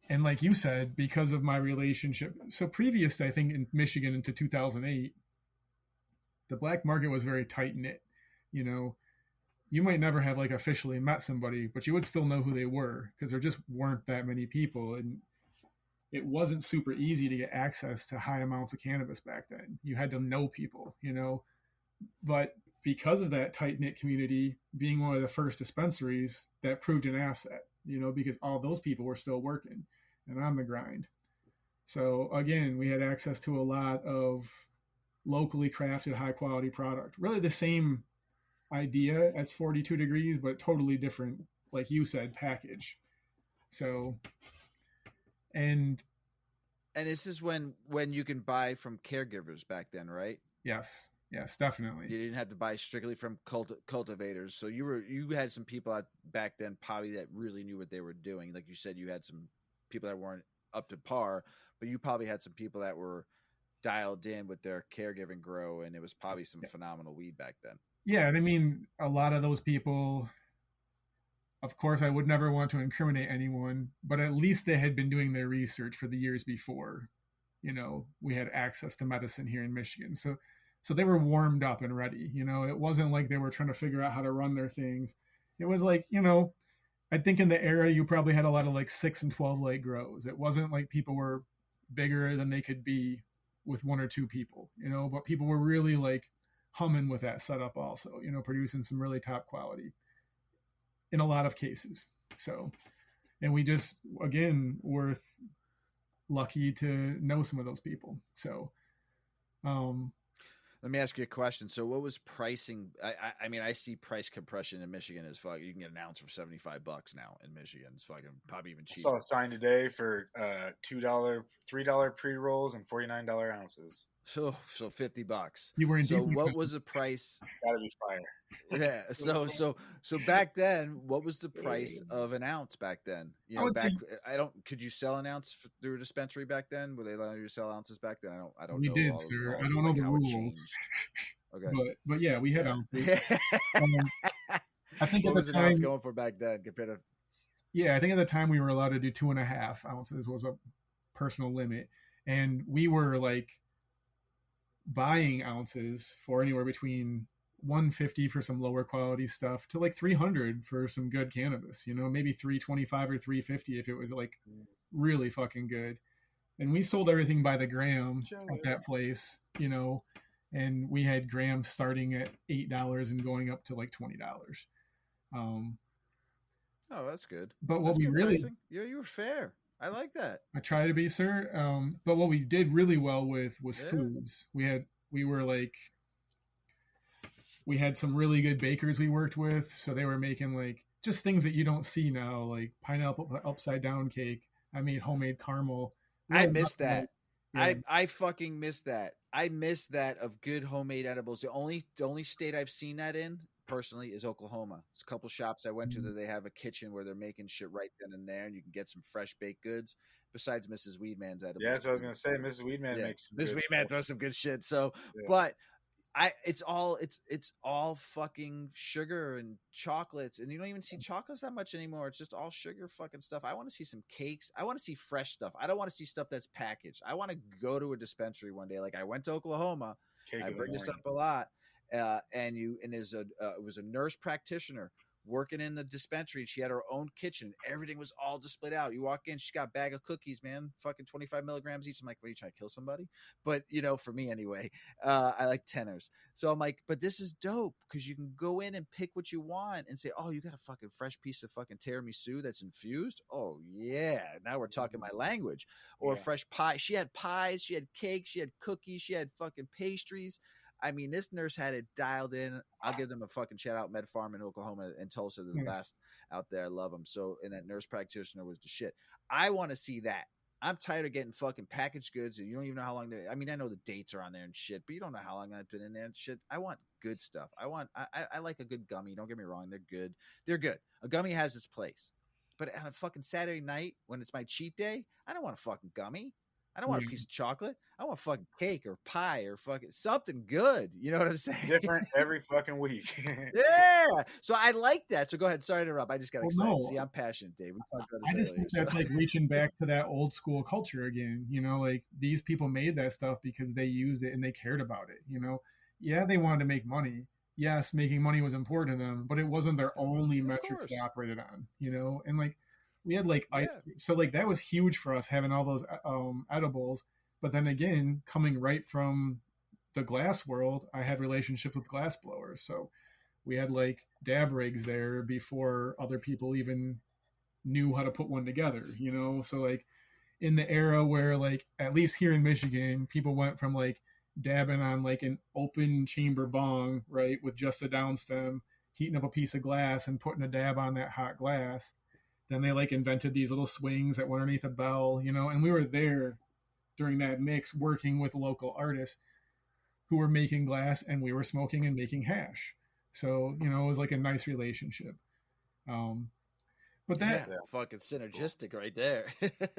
And like you said, because of my relationship, so previous to, I think, in Michigan into 2008, the black market was very tight knit. You might never have like officially met somebody, but you would still know who they were because there just weren't that many people. And it wasn't super easy to get access to high amounts of cannabis back then. You had to know people, but because of that tight knit community, being one of the first dispensaries, that proved an asset, because all those people were still working and on the grind. So again, we had access to a lot of locally crafted, high quality product. Really the same idea as 42 Degrees, but totally different, like you said, package. So, and this is when you can buy from caregivers back then, right? Yes, definitely. You didn't have to buy strictly from cultivators. So you had some people out back then probably that really knew what they were doing. Like you said, you had some people that weren't up to par, but you probably had some people that were dialed in with their caregiving grow, and it was probably some phenomenal weed back then. Yeah, and I mean, a lot of those people, of course, I would never want to incriminate anyone, but at least they had been doing their research for the years before. We had access to medicine here in Michigan. So they were warmed up and ready. It wasn't like they were trying to figure out how to run their things. It was like, I think in the era, you probably had a lot of like 6 and 12 light grows. It wasn't like people were bigger than they could be with one or two people, but people were really like humming with that setup also, producing some really top quality in a lot of cases. So, and we just, again, were lucky to know some of those people. So, let me ask you a question. So what was pricing? I mean, I see price compression in Michigan as fuck. You can get an ounce for $75 now in Michigan. It's fucking probably even cheaper. I saw a sign today for $3 pre-rolls and $49 ounces. So $50. You were in. So what was the price? Gotta be fire. Yeah. So back then, what was the price of an ounce back then? Could you sell an ounce through a dispensary back then? Were they allowing you to sell ounces back then? I don't. We know did, sir. I don't know the rules. Okay. But yeah, we had ounces. I think what at was the an time, ounce going for back then compared to? Yeah, I think at the time we were allowed to do 2.5 ounces was a personal limit, and we were like buying ounces for anywhere between $150 for some lower quality stuff to like $300 for some good cannabis, maybe $325 or $350 if it was like really fucking good. And we sold everything by the gram at that place, and we had grams starting at $8 and going up to like $20. Oh, that's good. But what that's we good really, pricing. Yeah, you were fair. I like that. I try to be, sir. But what we did really well with was foods. We had some really good bakers we worked with, so they were making like just things that you don't see now, like pineapple upside down cake. I made homemade caramel. I missed that. Yeah. I fucking missed that. I missed that of good homemade edibles. The only state I've seen that in personally is Oklahoma. It's a couple shops I went to that they have a kitchen where they're making shit right then and there, and you can get some fresh baked goods. Besides Mrs. Weedman's edibles. Yeah, so I was gonna say Mrs. Weedman makes some Mrs. good Weedman stuff. throws some good shit. So, Yeah. but it's all fucking sugar and chocolates, and you don't even see chocolates that much anymore. It's just all sugar fucking stuff. I want to see some cakes. I want to see fresh stuff. I don't want to see stuff that's packaged. I want to go to a dispensary one day. Like I went to Oklahoma. Cake I of the bring this morning. up a lot. And it was a nurse practitioner working in the dispensary. She had her own kitchen. Everything was all displayed out. You walk in, she's got a bag of cookies, man, fucking 25 milligrams each. I'm like, what, are you trying to kill somebody? But, you know, for me anyway, I like tenors. So I'm like, but this is dope because you can go in and pick what you want and say, oh, you got a fucking fresh piece of fucking tiramisu that's infused? Oh, yeah. Now we're talking my language. Or fresh pie. She had pies. She had cakes. She had cookies. She had fucking pastries. I mean, this nurse had it dialed in. I'll give them a fucking shout out. Med Farm in Oklahoma and Tulsa, the best out there. I love them. So, and that nurse practitioner was the shit. I want to see that. I'm tired of getting fucking packaged goods and you don't even know how long I mean, I know the dates are on there and shit, but you don't know how long I've been in there and shit. I want good stuff. I like a good gummy. Don't get me wrong. They're good. They're good. A gummy has its place. But on a fucking Saturday night when it's my cheat day, I don't want a fucking gummy. I don't want a piece of chocolate. I want fucking cake or pie or fucking something good. You know what I'm saying? Different every fucking week. Yeah. So I like that. So go ahead. Sorry to interrupt. I just got excited. No. See, I'm passionate, Dave. We talked about this I just think that's like reaching back to that old school culture again. You know, like these people made that stuff because they used it and they cared about it. You know, yeah, they wanted to make money. Yes, making money was important to them, but it wasn't their only metrics they operated on. You know, and like we had like ice, so like that was huge for us having all those edibles. But then again, coming right from the glass world, I had relationships with glass blowers, so we had like dab rigs there before other people even knew how to put one together. You know, so like in the era where like at least here in Michigan, people went from like dabbing on like an open chamber bong, right, with just a downstem, heating up a piece of glass and putting a dab on that hot glass. Then they like invented these little swings that went underneath a bell, you know, and we were there during that mix working with local artists who were making glass and we were smoking and making hash. So, you know, it was like a nice relationship. But that fucking synergistic right there.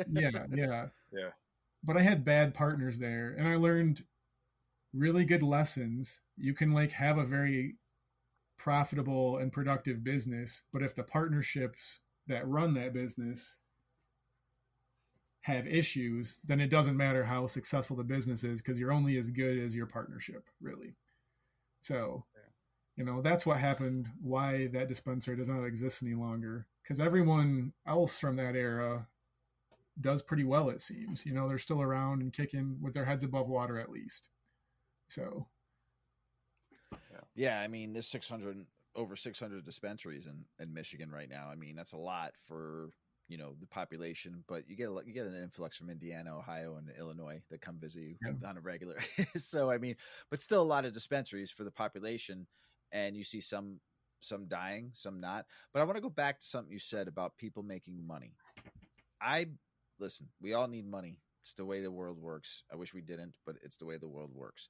yeah. But I had bad partners there and I learned really good lessons. You can like have a very profitable and productive business, but if the partnerships that run that business have issues, then it doesn't matter how successful the business is because you're only as good as your partnership, really. So, you know, that's what happened, why that dispensary does not exist any longer, because everyone else from that era does pretty well, it seems. You know, they're still around and kicking with their heads above water at least. So, yeah, I mean, there's over 600 dispensaries in Michigan right now. I mean, that's a lot for, you know, the population, but you get an influx from Indiana, Ohio, and Illinois that come visit you on a regular. So, I mean, but still a lot of dispensaries for the population, and you see some dying, some not. But I want to go back to something you said about people making money. Listen, we all need money. It's the way the world works. I wish we didn't, but it's the way the world works.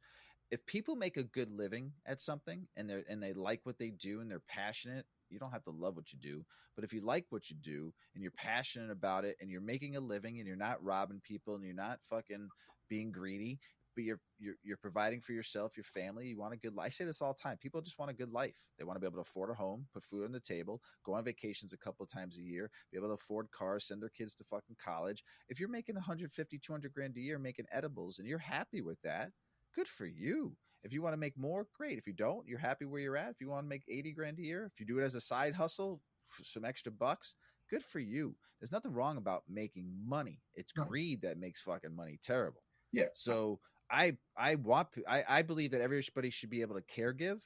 If people make a good living at something and they like what they do and they're passionate, you don't have to love what you do, but if you like what you do and you're passionate about it and you're making a living and you're not robbing people and you're not fucking being greedy, but you're providing for yourself, your family, you want a good life. I say this all the time. People just want a good life. They want to be able to afford a home, put food on the table, go on vacations a couple of times a year, be able to afford cars, send their kids to fucking college. If you're making 150, 200 grand a year making edibles and you're happy with that, good for you. If you want to make more, great. If you don't, you're happy where you're at. If you want to make 80 grand a year, if you do it as a side hustle, some extra bucks, good for you. There's nothing wrong about making money. It's greed that makes fucking money terrible. Yeah. So I believe that everybody should be able to care give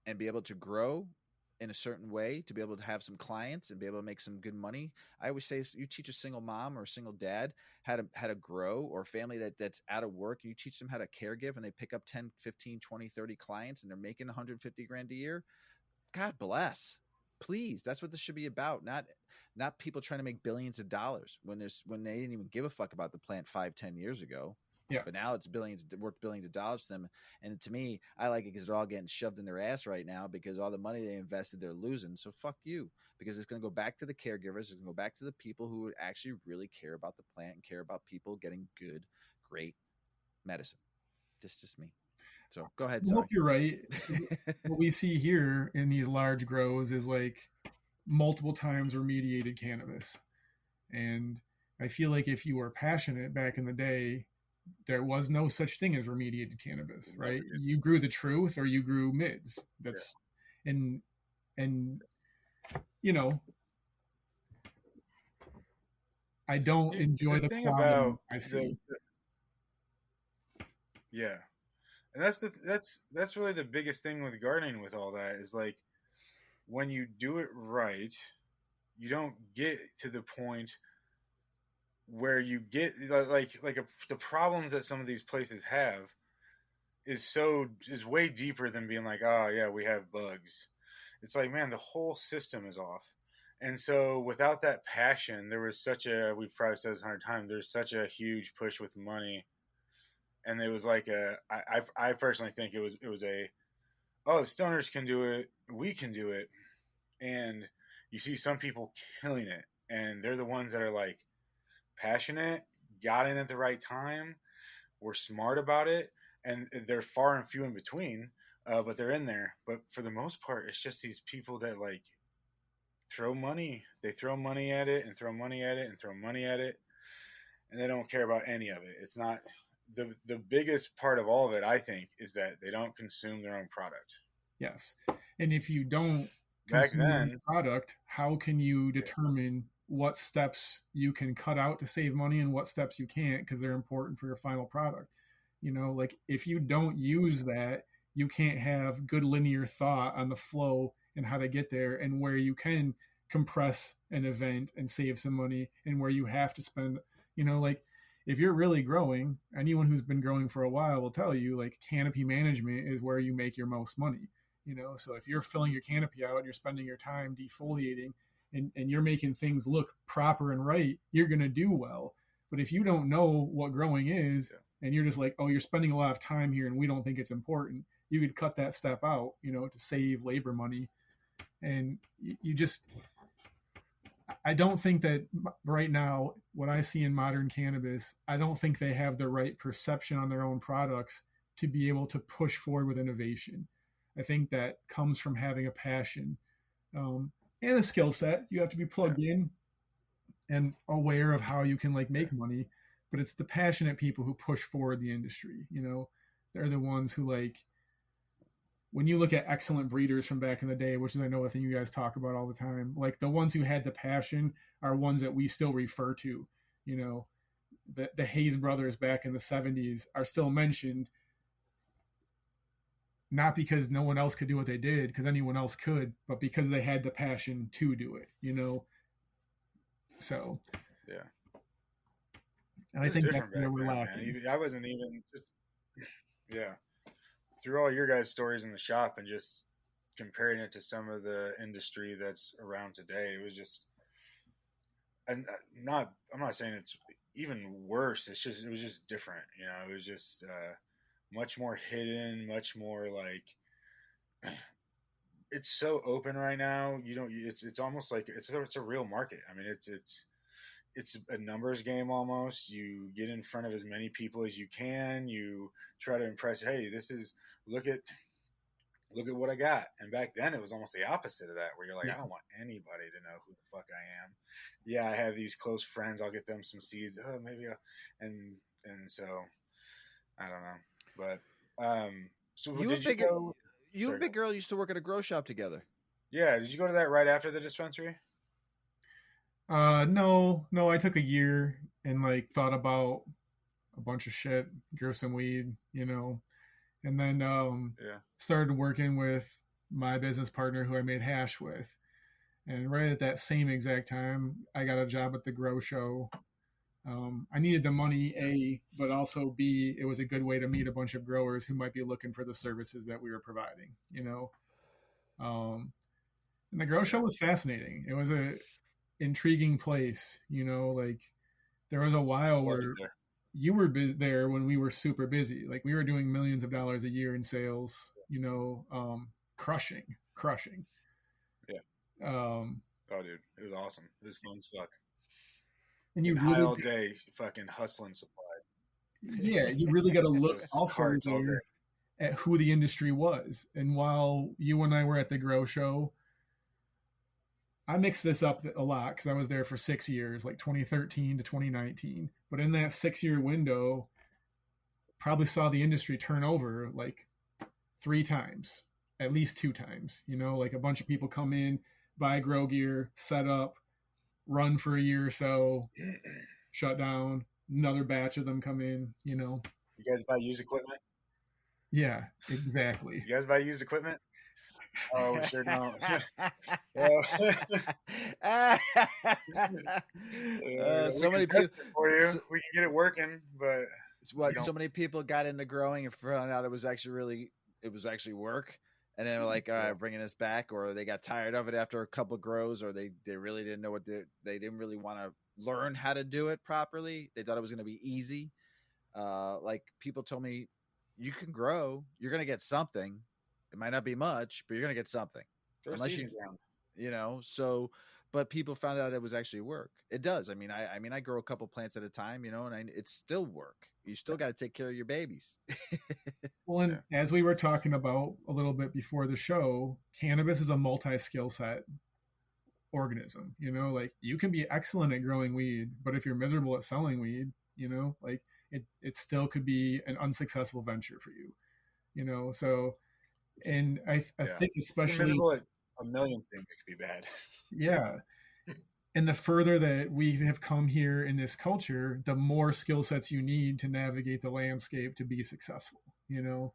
and be able to grow in a certain way, to be able to have some clients and be able to make some good money. I always say, you teach a single mom or a single dad how to grow, or a family that's out of work, you teach them how to care give, and they pick up 10, 15, 20, 30 clients and they're making 150 grand a year. God bless. Please. That's what this should be about. Not people trying to make billions of dollars when they didn't even give a fuck about the plant 5-10 years ago. Yeah. But now it's worth billions of dollars to them. And to me, I like it because they're all getting shoved in their ass right now because all the money they invested, they're losing. So fuck you, because it's going to go back to the caregivers. It's going to go back to the people who would actually really care about the plant and care about people getting good, great medicine. Just me. So go ahead. I Sorry. hope you're right. What we see here in these large grows is like multiple times remediated cannabis. And I feel like if you were passionate back in the day, there was no such thing as remediated cannabis, right? You grew the truth or you grew mids. That's and you know, I don't enjoy the thing quality about I see. Yeah. And that's really the biggest thing with gardening with all that is like when you do it right, you don't get to the point where you get the problems that some of these places have is way deeper than being like, oh yeah, we have bugs. It's like, man, the whole system is off. And so without that passion, there was we've probably said this 100 times, there's such a huge push with money. And it was like I personally think it was oh, the stoners can do it, we can do it. And you see some people killing it, and they're the ones that are like passionate, got in at the right time, were smart about it, and they're far and few in between, but they're in there. But for the most part, it's just these people that like throw money. They throw money at it and throw money at it and throw money at it, and they don't care about any of it. It's not the biggest part of all of it, I think, is that they don't consume their own product. Yes. And if you don't consume the product, how can you determine what steps you can cut out to save money and what steps you can't because they're important for your final product? You know, like if you don't use that, you can't have good linear thought on the flow and how to get there and where you can compress an event and save some money and where you have to spend, you know, like if you're really growing, anyone who's been growing for a while will tell you like canopy management is where you make your most money. You know, so if you're filling your canopy out and you're spending your time defoliating and you're making things look proper and right, you're going to do well. But if you don't know what growing is and you're just like, oh, you're spending a lot of time here and we don't think it's important, you could cut that step out, you know, to save labor money. And you just, I don't think that right now, what I see in modern cannabis, I don't think they have the right perception on their own products to be able to push forward with innovation. I think that comes from having a passion and a skill set. You have to be plugged in and aware of how you can like make money, but it's the passionate people who push forward the industry. You know, they're the ones who like, when you look at excellent breeders from back in the day, which is I know a thing you guys talk about all the time, like the ones who had the passion are ones that we still refer to. You know, the Hayes brothers back in the 70s are still mentioned, not because no one else could do what they did, because anyone else could, but because they had the passion to do it, you know? So, yeah. And I think that's where we're lacking. I wasn't even just, through all your guys' stories in the shop and just comparing it to some of the industry that's around today, it was just, and I'm not saying it's even worse. It was just different, you know, it was just, much more hidden, much more like it's so open right now. You don't. It's almost like it's a real market. I mean, it's a numbers game almost. You get in front of as many people as you can. You try to impress. Hey, look at what I got. And back then, it was almost the opposite of that, where you're like, I don't want anybody to know who the fuck I am. Yeah, I have these close friends. I'll get them some seeds. Oh, maybe. And so I don't know. But so you and Big Earl used to work at a grow shop together. Yeah, did you go to that right after the dispensary? No, I took a year and like thought about a bunch of shit, grew some weed, you know, and then started working with my business partner who I made hash with. And right at that same exact time, I got a job at the grow show. I needed the money, A, but also B, it was a good way to meet a bunch of growers who might be looking for the services that we were providing, you know? And the grow show was fascinating. It was a intriguing place, you know, like there was a while where you were there when we were super busy. Like we were doing millions of dollars a year in sales, crushing. Yeah. Um, Oh, dude, it was awesome. It was fun as fuck. and you Been high really, all day, fucking hustling supplies. yeah, you really got to look With also carts all day. there at who the industry was. And while you and I were at the grow show, I mixed this up a lot because I was there for 6 years, like 2013 to 2019. But in that 6 year window, probably saw the industry turn over like 3 times, at least 2 times. Like a bunch of people come in, buy grow gear, set up, run for a year or so, shut down. Another batch of them come in. You guys buy used equipment? Yeah, exactly. You guys buy used equipment? Oh, we sure don't. So many people for you. We can get it working, but so many people got into growing and found out it was actually work, and then they were like, all right, bringing us back, or they got tired of it after a couple of grows, or they really didn't know what they didn't really want to learn how to do it properly. They thought it was going to be easy. Like people told me, you can grow, you're going to get something. It might not be much, but you're going to get something. Unless so, but people found out it was actually work. It does. I mean, I grow a couple plants at a time, and it's still work. You still got to take care of your babies. Well, and as we were talking about a little bit before the show, cannabis is a multi-skill set organism. Like you can be excellent at growing weed, but if you're miserable at selling weed, like it still could be an unsuccessful venture for you. So, and I think especially a million things that could be bad. Yeah. And the further that we have come here in this culture, the more skill sets you need to navigate the landscape to be successful, Well,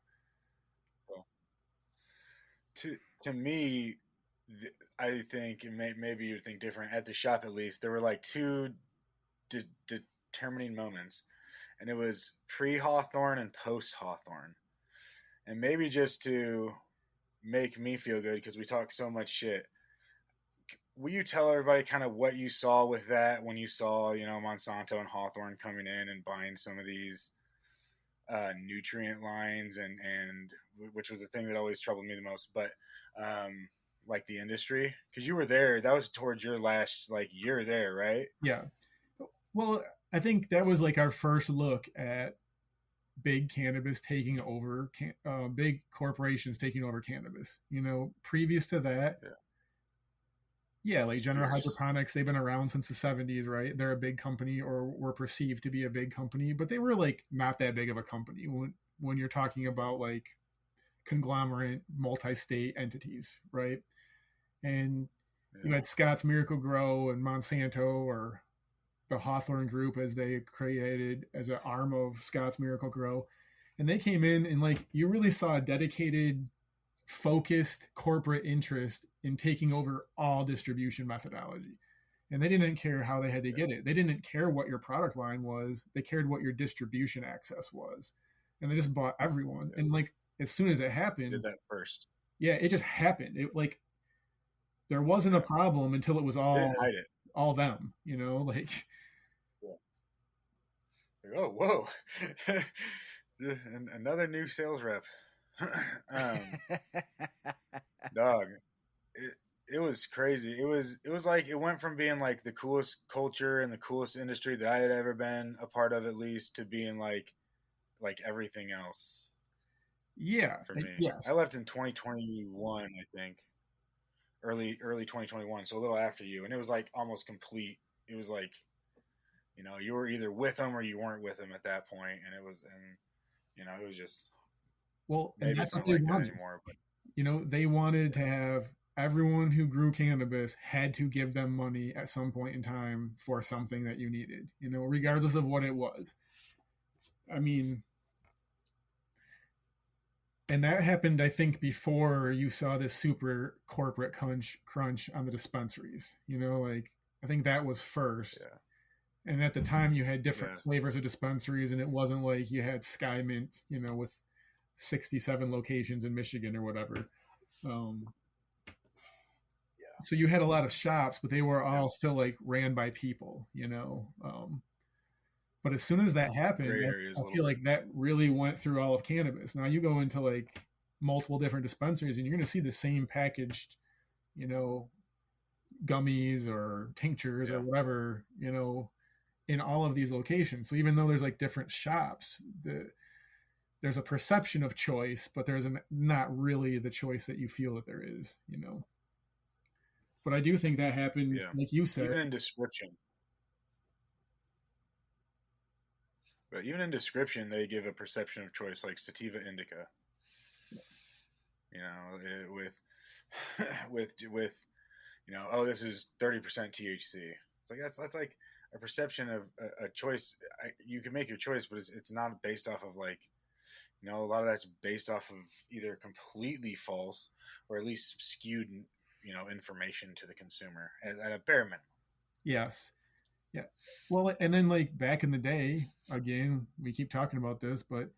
to me, I think, and maybe you think different, at the shop at least, there were like two determining moments. And it was pre-Hawthorne and post-Hawthorne. And maybe just to make me feel good, because we talk so much shit, will you tell everybody kind of what you saw with that when you saw, Monsanto and Hawthorne coming in and buying some of these nutrient lines, and which was the thing that always troubled me the most, but like the industry, because you were there, that was towards your last year there, right? Yeah. Well, I think that was like our first look at big cannabis taking over, big corporations taking over cannabis. Previous to that, like General Hydroponics, they've been around since the 70s, right? They're a big company, or were perceived to be a big company, but they were like not that big of a company when you're talking about like conglomerate multi-state entities, right? And you had Scott's Miracle Grow and Monsanto, or the Hawthorne Group, as they created as an arm of Scott's Miracle Grow. And they came in and like you really saw a dedicated, focused corporate interest in taking over all distribution methodology. And they didn't care how they had to get it. They didn't care what your product line was. They cared what your distribution access was. And they just bought everyone. And like as soon as it happened, did that first. Yeah, it just happened. It like there wasn't a problem until it was all them, like oh, whoa. Another new sales rep. Dog, it was crazy. It was like it went from being like the coolest culture and the coolest industry that I had ever been a part of, at least, to being like everything else. Yeah, for me. Yes. I left in 2021, I think, early 2021, so a little after you, and it was like almost complete. It was like, you were either with them or you weren't with them at that point, and it was just maybe it's not like that anymore. But they wanted to have everyone who grew cannabis had to give them money at some point in time for something that you needed, regardless of what it was. I mean, and that happened, I think, before you saw this super corporate crunch on the dispensaries. Like I think that was first. Yeah. And at the time, you had different flavors of dispensaries, and it wasn't like you had Sky Mint, with 67 locations in Michigan or whatever. So you had a lot of shops, but they were all still like ran by people, But as soon as that happened, Gray areas a I little feel bit. like that really went through all of cannabis. Now you go into like multiple different dispensaries and you're going to see the same packaged, you know, gummies or tinctures or whatever, you know, in all of these locations. So even though there's like different shops, there's a perception of choice, but there's not really the choice that you feel that there is, you know. But I do think that happened, like you said. Even in description. But even in description, they give a perception of choice, like sativa indica. You know, with you know, oh, this is 30% THC. It's like that's like a perception of a choice. You can make your choice, but it's not based off of like, you know, a lot of that's based off of either completely false or at least skewed, you know, information to the consumer at a bare minimum. Yes. Yeah. Well, and then like back in the day, again, we keep talking about this, but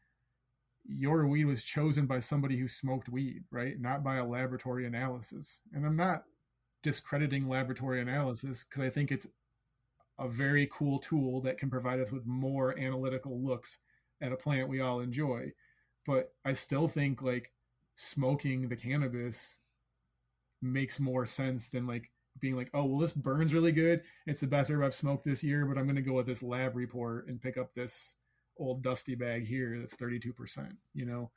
your weed was chosen by somebody who smoked weed, right? Not by a laboratory analysis. And I'm not discrediting laboratory analysis because I think it's a very cool tool that can provide us with more analytical looks at a plant we all enjoy. But I still think like smoking the cannabis makes more sense than like being like, oh, well, this burns really good. It's the best herb I've smoked this year, but I'm going to go with this lab report and pick up this old dusty bag here that's 32%. You know,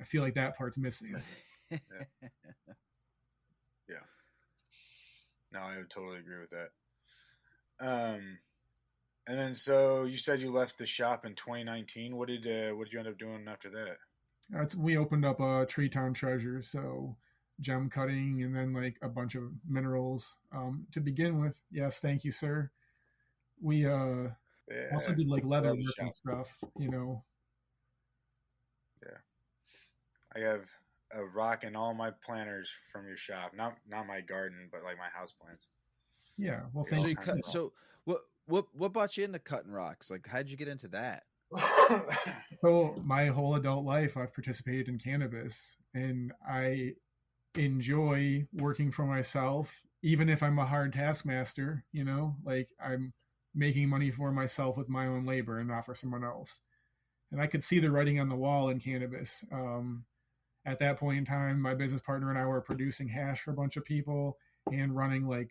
I feel like that part's missing. Yeah. No, I would totally agree with that. And then so you said you left the shop in 2019. What did you end up doing after that? We opened up a Tree Town Treasure, so gem cutting and then like a bunch of minerals to begin with. Yes, thank you, sir. We also did like leather work and stuff, you know. Yeah, I have a rock in all my planters from your shop. Not my garden, but like my house plants. Yeah, well, thank you. So what brought you into cutting rocks? Like, how'd you get into that? So my whole adult life, I've participated in cannabis, and I enjoy working for myself, even if I'm a hard taskmaster. You know, like I'm making money for myself with my own labor and not for someone else. And I could see the writing on the wall in cannabis. At that point in time, my business partner and I were producing hash for a bunch of people and running like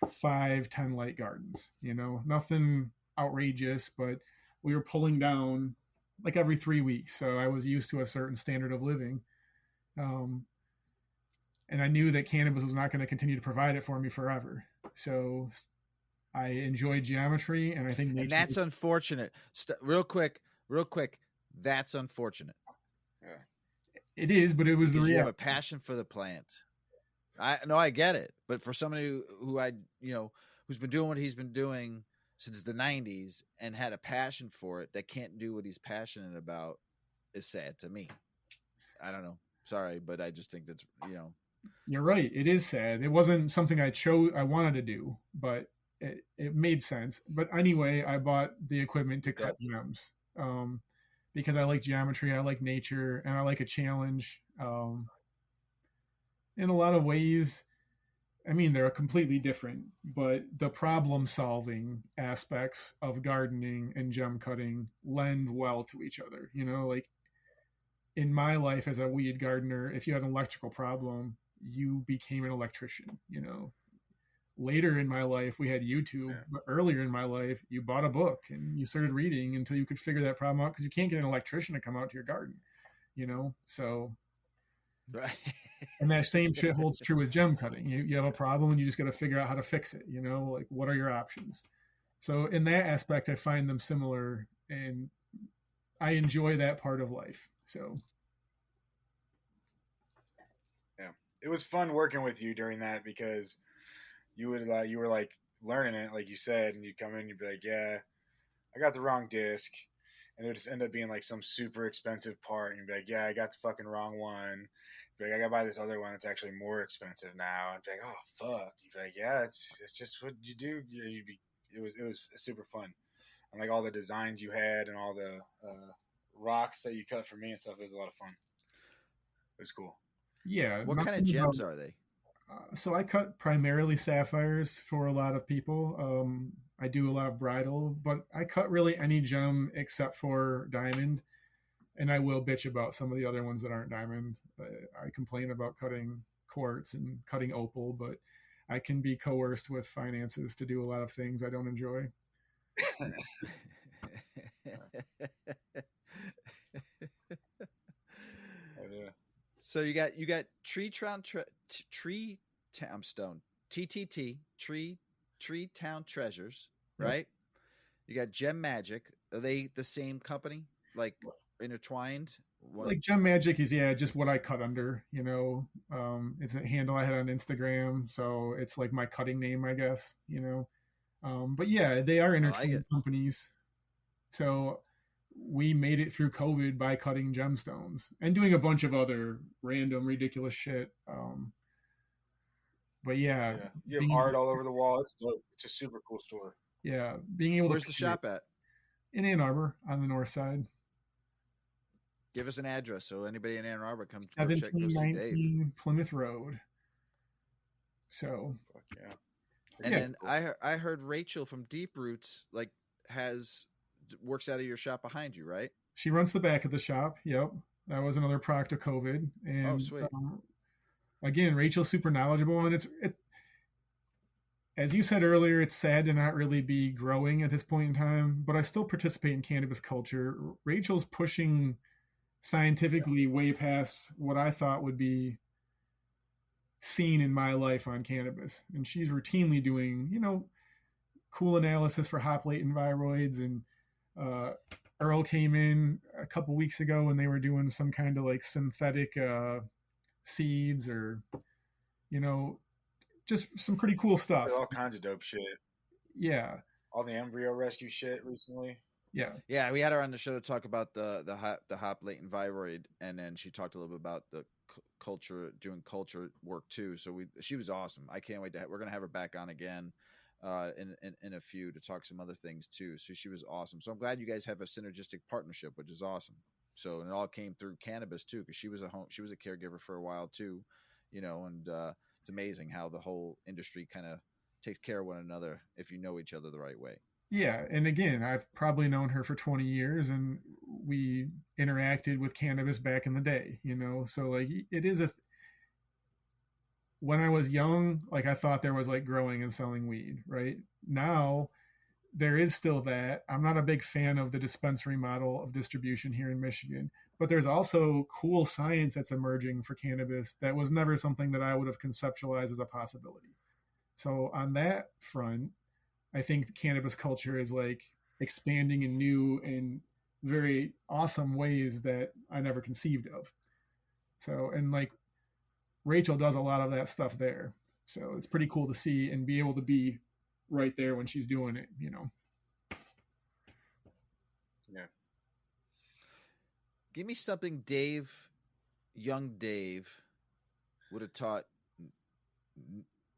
5-10 light gardens, you know, nothing outrageous, but we were pulling down like every 3 weeks. So I was used to a certain standard of living. And I knew that cannabis was not going to continue to provide it for me forever. So I enjoyed geometry, and I think and that's unfortunate. Real quick. That's unfortunate. Yeah. It is, but it was the reality. You have a passion for the plant. I get it. But for somebody who's been doing what he's been doing since the 90s and had a passion for it that can't do what he's passionate about is sad to me. I don't know. Sorry, but I just think that's, you know. You're right. It is sad. It wasn't something I wanted to do, but it made sense. But anyway, I bought the equipment to cut gems because I like geometry, I like nature, and I like a challenge. In a lot of ways, I mean, they're completely different, but the problem solving aspects of gardening and gem cutting lend well to each other. You know, like in my life as a weed gardener, if you had an electrical problem, you became an electrician. You know, later in my life, we had YouTube, but earlier in my life, you bought a book and you started reading until you could figure that problem out, because you can't get an electrician to come out to your garden, you know? So, right. And that same shit holds true with gem cutting. You have a problem and you just got to figure out how to fix it, you know? Like, what are your options? So in that aspect, I find them similar, and I enjoy that part of life. So yeah, it was fun working with you during that, because you were like learning it, like you said, and you'd come in and you'd be like, yeah, I got the wrong disc, and it would just end up being like some super expensive part, and you'd be like, yeah, I got the fucking wrong one. You'd be like, I gotta buy this other one that's actually more expensive now. And be like, oh fuck. You'd be like, yeah, it's just what you do. It was super fun, and like all the designs you had and all the rocks that you cut for me and stuff. It was a lot of fun. It was cool. Yeah. What kind of gems are they? So I cut primarily sapphires for a lot of people. I do a lot of bridal, but I cut really any gem except for diamond. And I will bitch about some of the other ones that aren't diamond. I complain about cutting quartz and cutting opal, but I can be coerced with finances to do a lot of things I don't enjoy. So you got tree town stone TTT tree town treasures, right? Yep. You got Gem Magic. Are they the same company? Like intertwined? What? Like Gem Magic is just what I cut under. It's a handle I had on Instagram, so it's like my cutting name, I guess. But yeah, they are intertwined companies. So we made it through COVID by cutting gemstones and doing a bunch of other random, ridiculous shit. But yeah, you have art all over the wall. It's dope. It's a super cool store. Yeah, being able Where's the shop at? In Ann Arbor on the north side. Give us an address so anybody in Ann Arbor comes to go check go see Dave. Plymouth Road. So, fuck yeah. And then cool. I heard Rachel from Deep Roots works out of your shop behind you, right? She runs the back of the shop. Yep, that was another product of COVID. And sweet. Again, Rachel's super knowledgeable, and it as you said earlier, it's sad to not really be growing at this point in time. But I still participate in cannabis culture. Rachel's pushing scientifically way past what I thought would be seen in my life on cannabis, and she's routinely doing cool analysis for hop latent viroids. And Earl came in a couple weeks ago and they were doing some kind of like synthetic seeds or just some pretty cool stuff. All kinds of dope shit. Yeah, all the embryo rescue shit recently. Yeah, we had her on the show to talk about the hop latent viroid, and then she talked a little bit about the culture, doing culture work too. So she was awesome. I can't wait we're gonna have her back on again in a few to talk some other things too. So she was awesome. So I'm glad you guys have a synergistic partnership, which is awesome. So and it all came through cannabis too, because she was a caregiver for a while too, and it's amazing how the whole industry kind of takes care of one another if you know each other the right way. Yeah, and again, I've probably known her for 20 years, and we interacted with cannabis back in the day, So like, it is when I was young, like I thought there was like growing and selling weed, right? Now, there is still that. I'm not a big fan of the dispensary model of distribution here in Michigan, but there's also cool science that's emerging for cannabis that was never something that I would have conceptualized as a possibility. So on that front, I think the cannabis culture is like expanding in new and very awesome ways that I never conceived of. So, and like Rachel does a lot of that stuff there. So it's pretty cool to see and be able to be right there when she's doing it, Yeah. Give me something young Dave would have taught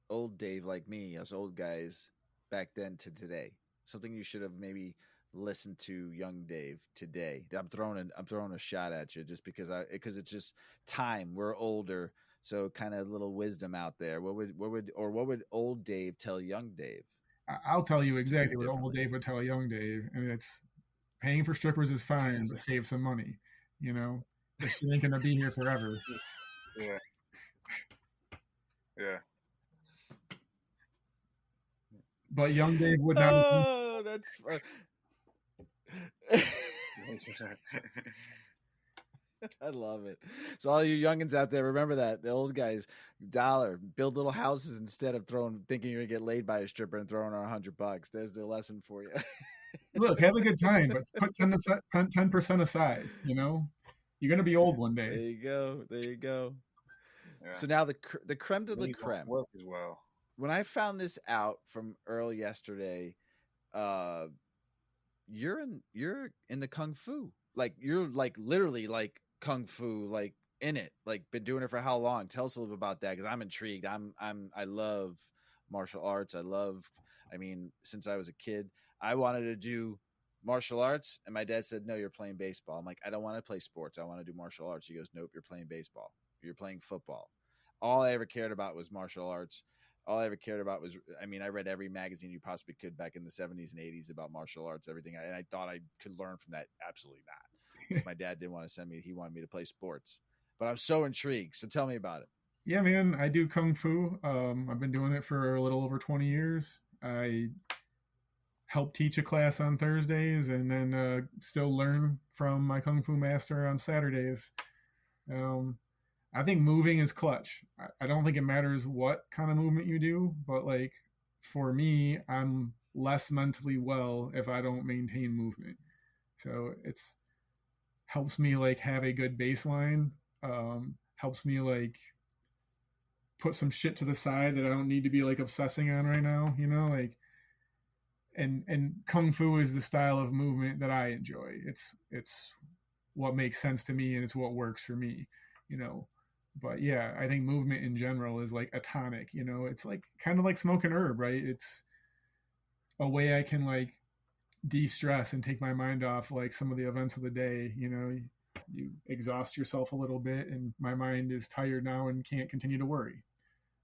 old Dave like me, us old guys, back then to today. Something you should have maybe listened to young Dave today. I'm throwing a shot at you just because it's just time. We're older, so kind of a little wisdom out there. What would old Dave tell young Dave? I'll tell you exactly what old Dave would tell young Dave, and it's paying for strippers is fine, but save some money. This shit ain't gonna be here forever. Yeah. Yeah. But young Dave would not. Oh, that's fun. I love it. So all you youngins out there, remember that the old guys build little houses instead of thinking you're gonna get laid by a stripper and throwing on $100. There's the lesson for you. Look, have a good time, but put 10% aside. You're gonna be old one day. There you go. Yeah. So now the creme de la creme work as well. When I found this out from Earl yesterday, you're in the kung fu. Like you're like literally like kung fu, like in it, like been doing it for how long? Tell us a little bit about that, because I'm intrigued. I love martial arts. Since I was a kid, I wanted to do martial arts, and my dad said, "No, you're playing baseball." I'm like, I don't want to play sports. I want to do martial arts. He goes, "Nope, you're playing baseball. You're playing football." All I ever cared about was martial arts. All I ever cared about was, I mean, I read every magazine you possibly could back in the 70s and 80s about martial arts, everything. And I thought I could learn from that. Absolutely not. Because my dad didn't want to send me. He wanted me to play sports. But I'm so intrigued. So tell me about it. Yeah, man, I do Kung Fu. I've been doing it for a little over 20 years. I help teach a class on Thursdays and then still learn from my Kung Fu master on Saturdays. I think moving is clutch. I don't think it matters what kind of movement you do, but like for me, I'm less mentally well if I don't maintain movement. So it's helps me like have a good baseline. Helps me like put some shit to the side that I don't need to be like obsessing on right now, you know, like and Kung Fu is the style of movement that I enjoy. It's what makes sense to me and it's what works for me, you know. But yeah, I think movement in general is like a tonic, you know. It's like kind of like smoking herb, right? It's a way I can like de-stress and take my mind off like some of the events of the day, you know. You exhaust yourself a little bit and my mind is tired now and can't continue to worry.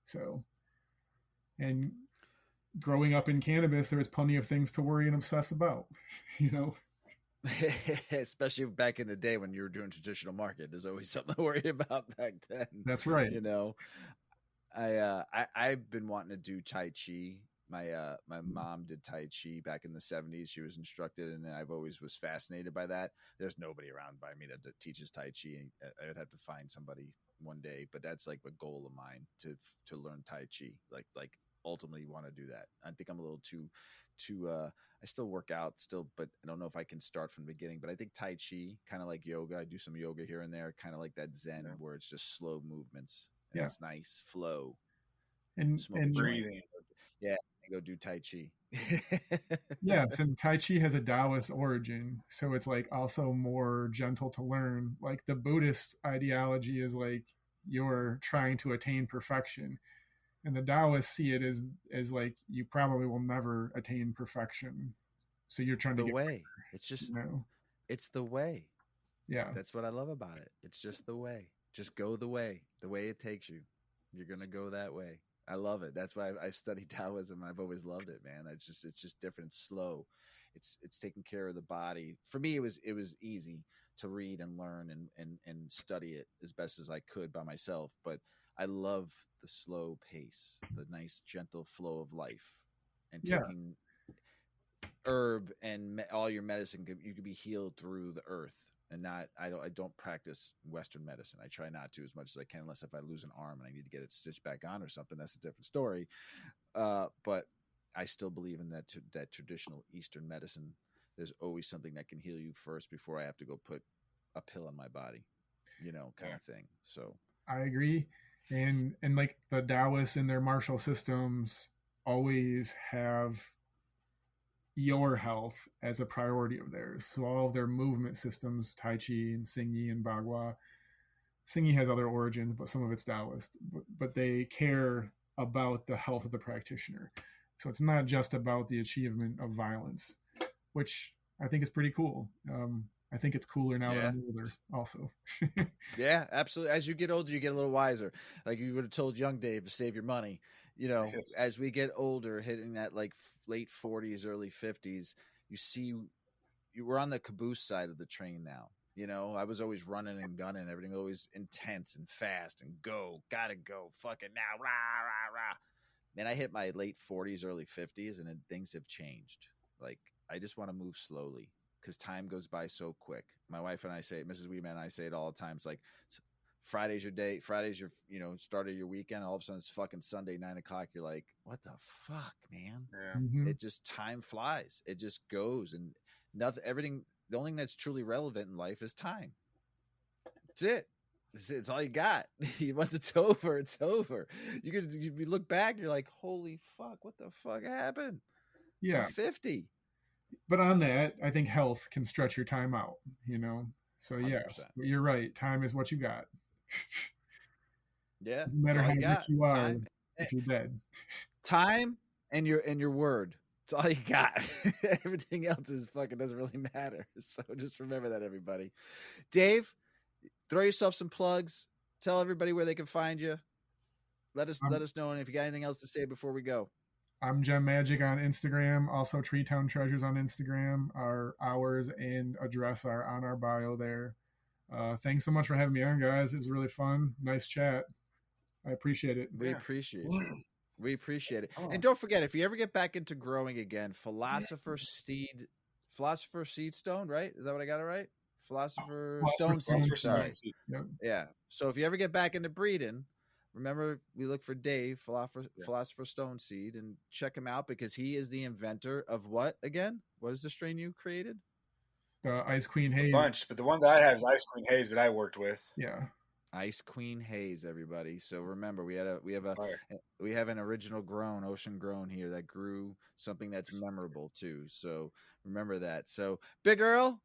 So, and growing up in cannabis, there was plenty of things to worry and obsess about, you know. Especially back in the day when you were doing traditional market, there's always something to worry about back then. That's right. You know, I've been wanting to do Tai Chi. My mom did Tai Chi back in the 70s. She was instructed, and I've always was fascinated by that. There's nobody around by me that teaches Tai Chi. I would have to find somebody one day, but that's like a goal of mine to learn Tai Chi. Like ultimately want to do that. I think I'm a little too I still work out still, but I don't know if I can start from the beginning. But I think Tai Chi, kind of like yoga, I do some yoga here and there, kind of like that Zen where it's just slow movements. And it's nice flow. And breathing. Yeah, go do Tai Chi. Yes, and Tai Chi has a Taoist origin, so it's like also more gentle to learn. Like the Buddhist ideology is like you're trying to attain perfection. And the Taoists see it as like you probably will never attain perfection. So you're trying to get way. Better, it's just you know? It's the way. Yeah. That's what I love about it. It's just the way. Just go the way it takes you. You're gonna go that way. I love it. That's why I studied Taoism. I've always loved it, man. It's just different. It's slow. It's taking care of the body. For me, it was easy to read and learn and study it as best as I could by myself. But I love the slow pace, the nice, gentle flow of life, and taking herb and all your medicine. You could be healed through the earth, and not. I don't practice Western medicine. I try not to as much as I can, unless if I lose an arm and I need to get it stitched back on or something. That's a different story. But I still believe in that traditional Eastern medicine. There's always something that can heal you first before I have to go put a pill in my body, you know, kind of thing. So I agree. And like the Taoists in their martial systems always have your health as a priority of theirs. So all of their movement systems, Tai Chi and Xingyi and Bagua. Xingyi has other origins, but some of it's Taoist. But they care about the health of the practitioner. So it's not just about the achievement of violence, which I think is pretty cool. I think it's cooler now that I'm older also. Yeah, absolutely. As you get older, you get a little wiser. Like you would have told young Dave to save your money. You know, as we get older, hitting that like late 40s, early 50s, you see we're on the caboose side of the train now. You know, I was always running and gunning, everything always intense and fast and gotta go, fucking now, rah, rah, rah. Man, I hit my late 40s, early 50s, and then things have changed. Like, I just want to move slowly because time goes by so quick. My wife and I say, Mrs. Weedman and I say it all the time. It's like, Friday's your day. Friday's your, start of your weekend. All of a sudden it's fucking Sunday, 9:00. You're like, what the fuck, man? Yeah. Mm-hmm. It just, time flies. It just goes, and everything, the only thing that's truly relevant in life is time. That's it. It's all you got. Once it's over, it's over. You look back, you're like, holy fuck, what the fuck happened? Yeah. I'm 50. But on that, I think health can stretch your time out, you know? So 100%. Yes, you're right. Time is what you got. Yeah. Doesn't matter how rich you are time, if you're dead. Time and your word. It's all you got. Everything else is fucking doesn't really matter. So just remember that, everybody. Dave, throw yourself some plugs. Tell everybody where they can find you. let us know, and if you got anything else to say before we go. I'm Gem Magic on Instagram. Also, Tree Town Treasures on Instagram. Our hours and address are on our bio there. Thanks so much for having me on, guys. It was really fun. Nice chat. I appreciate it. We appreciate you. We appreciate it. And don't forget, if you ever get back into growing again, Philosopher Seed Stone, right? Is that what I got it right? Philosopher Stone Seeds. Sorry. Yep. Yeah. So if you ever get back into breeding, remember we look for Dave, Philosopher Stone Seed, and check him out because he is the inventor of what again? What is the strain you created? The Ice Queen Haze. A bunch, but the one that I have is Ice Queen Haze that I worked with. Yeah. Ice Queen Haze, everybody. So remember, we have an original grown, ocean grown here that grew something that's memorable too. So remember that. So Big Earl,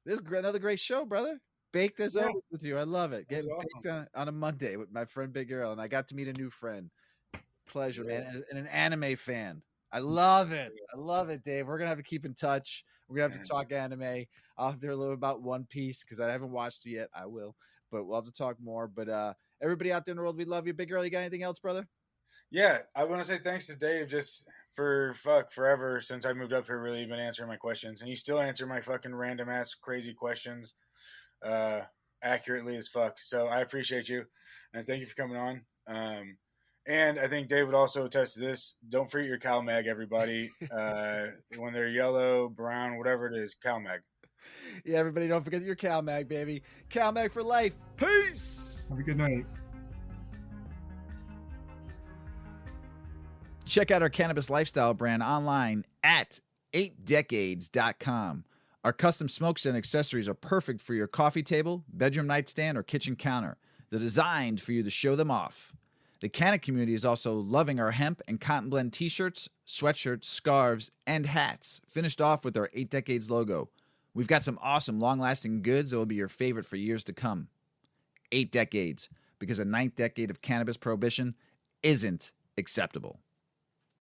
this is another great show, brother. Baked as always with you. I love it. Getting baked on a Monday with my friend Big Earl, and I got to meet a new friend. Pleasure, man, and an anime fan. I love it. I love it, Dave. We're gonna have to keep in touch. We're gonna have to talk anime. I'll have to hear a little about One Piece because I haven't watched it yet. I will, but we'll have to talk more. But everybody out there in the world, we love you, Big Earl. You got anything else, brother? Yeah, I want to say thanks to Dave just for forever since I moved up here. Really been answering my questions, and you still answer my fucking random ass crazy questions accurately as fuck. So I appreciate you, and thank you for coming on. And I think Dave would also attest to this. Don't forget your CalMag, everybody. When they're yellow, brown, whatever it is, CalMag. Yeah, everybody, don't forget your CalMag, baby. CalMag for life. Peace. Have a good night. Check out our cannabis lifestyle brand online at 8decades.com. Our custom smokes and accessories are perfect for your coffee table, bedroom nightstand, or kitchen counter. They're designed for you to show them off. The Canna community is also loving our hemp and cotton blend t-shirts, sweatshirts, scarves, and hats, finished off with our 8 Decades logo. We've got some awesome long-lasting goods that will be your favorite for years to come. 8 Decades, because a 9th decade of cannabis prohibition isn't acceptable.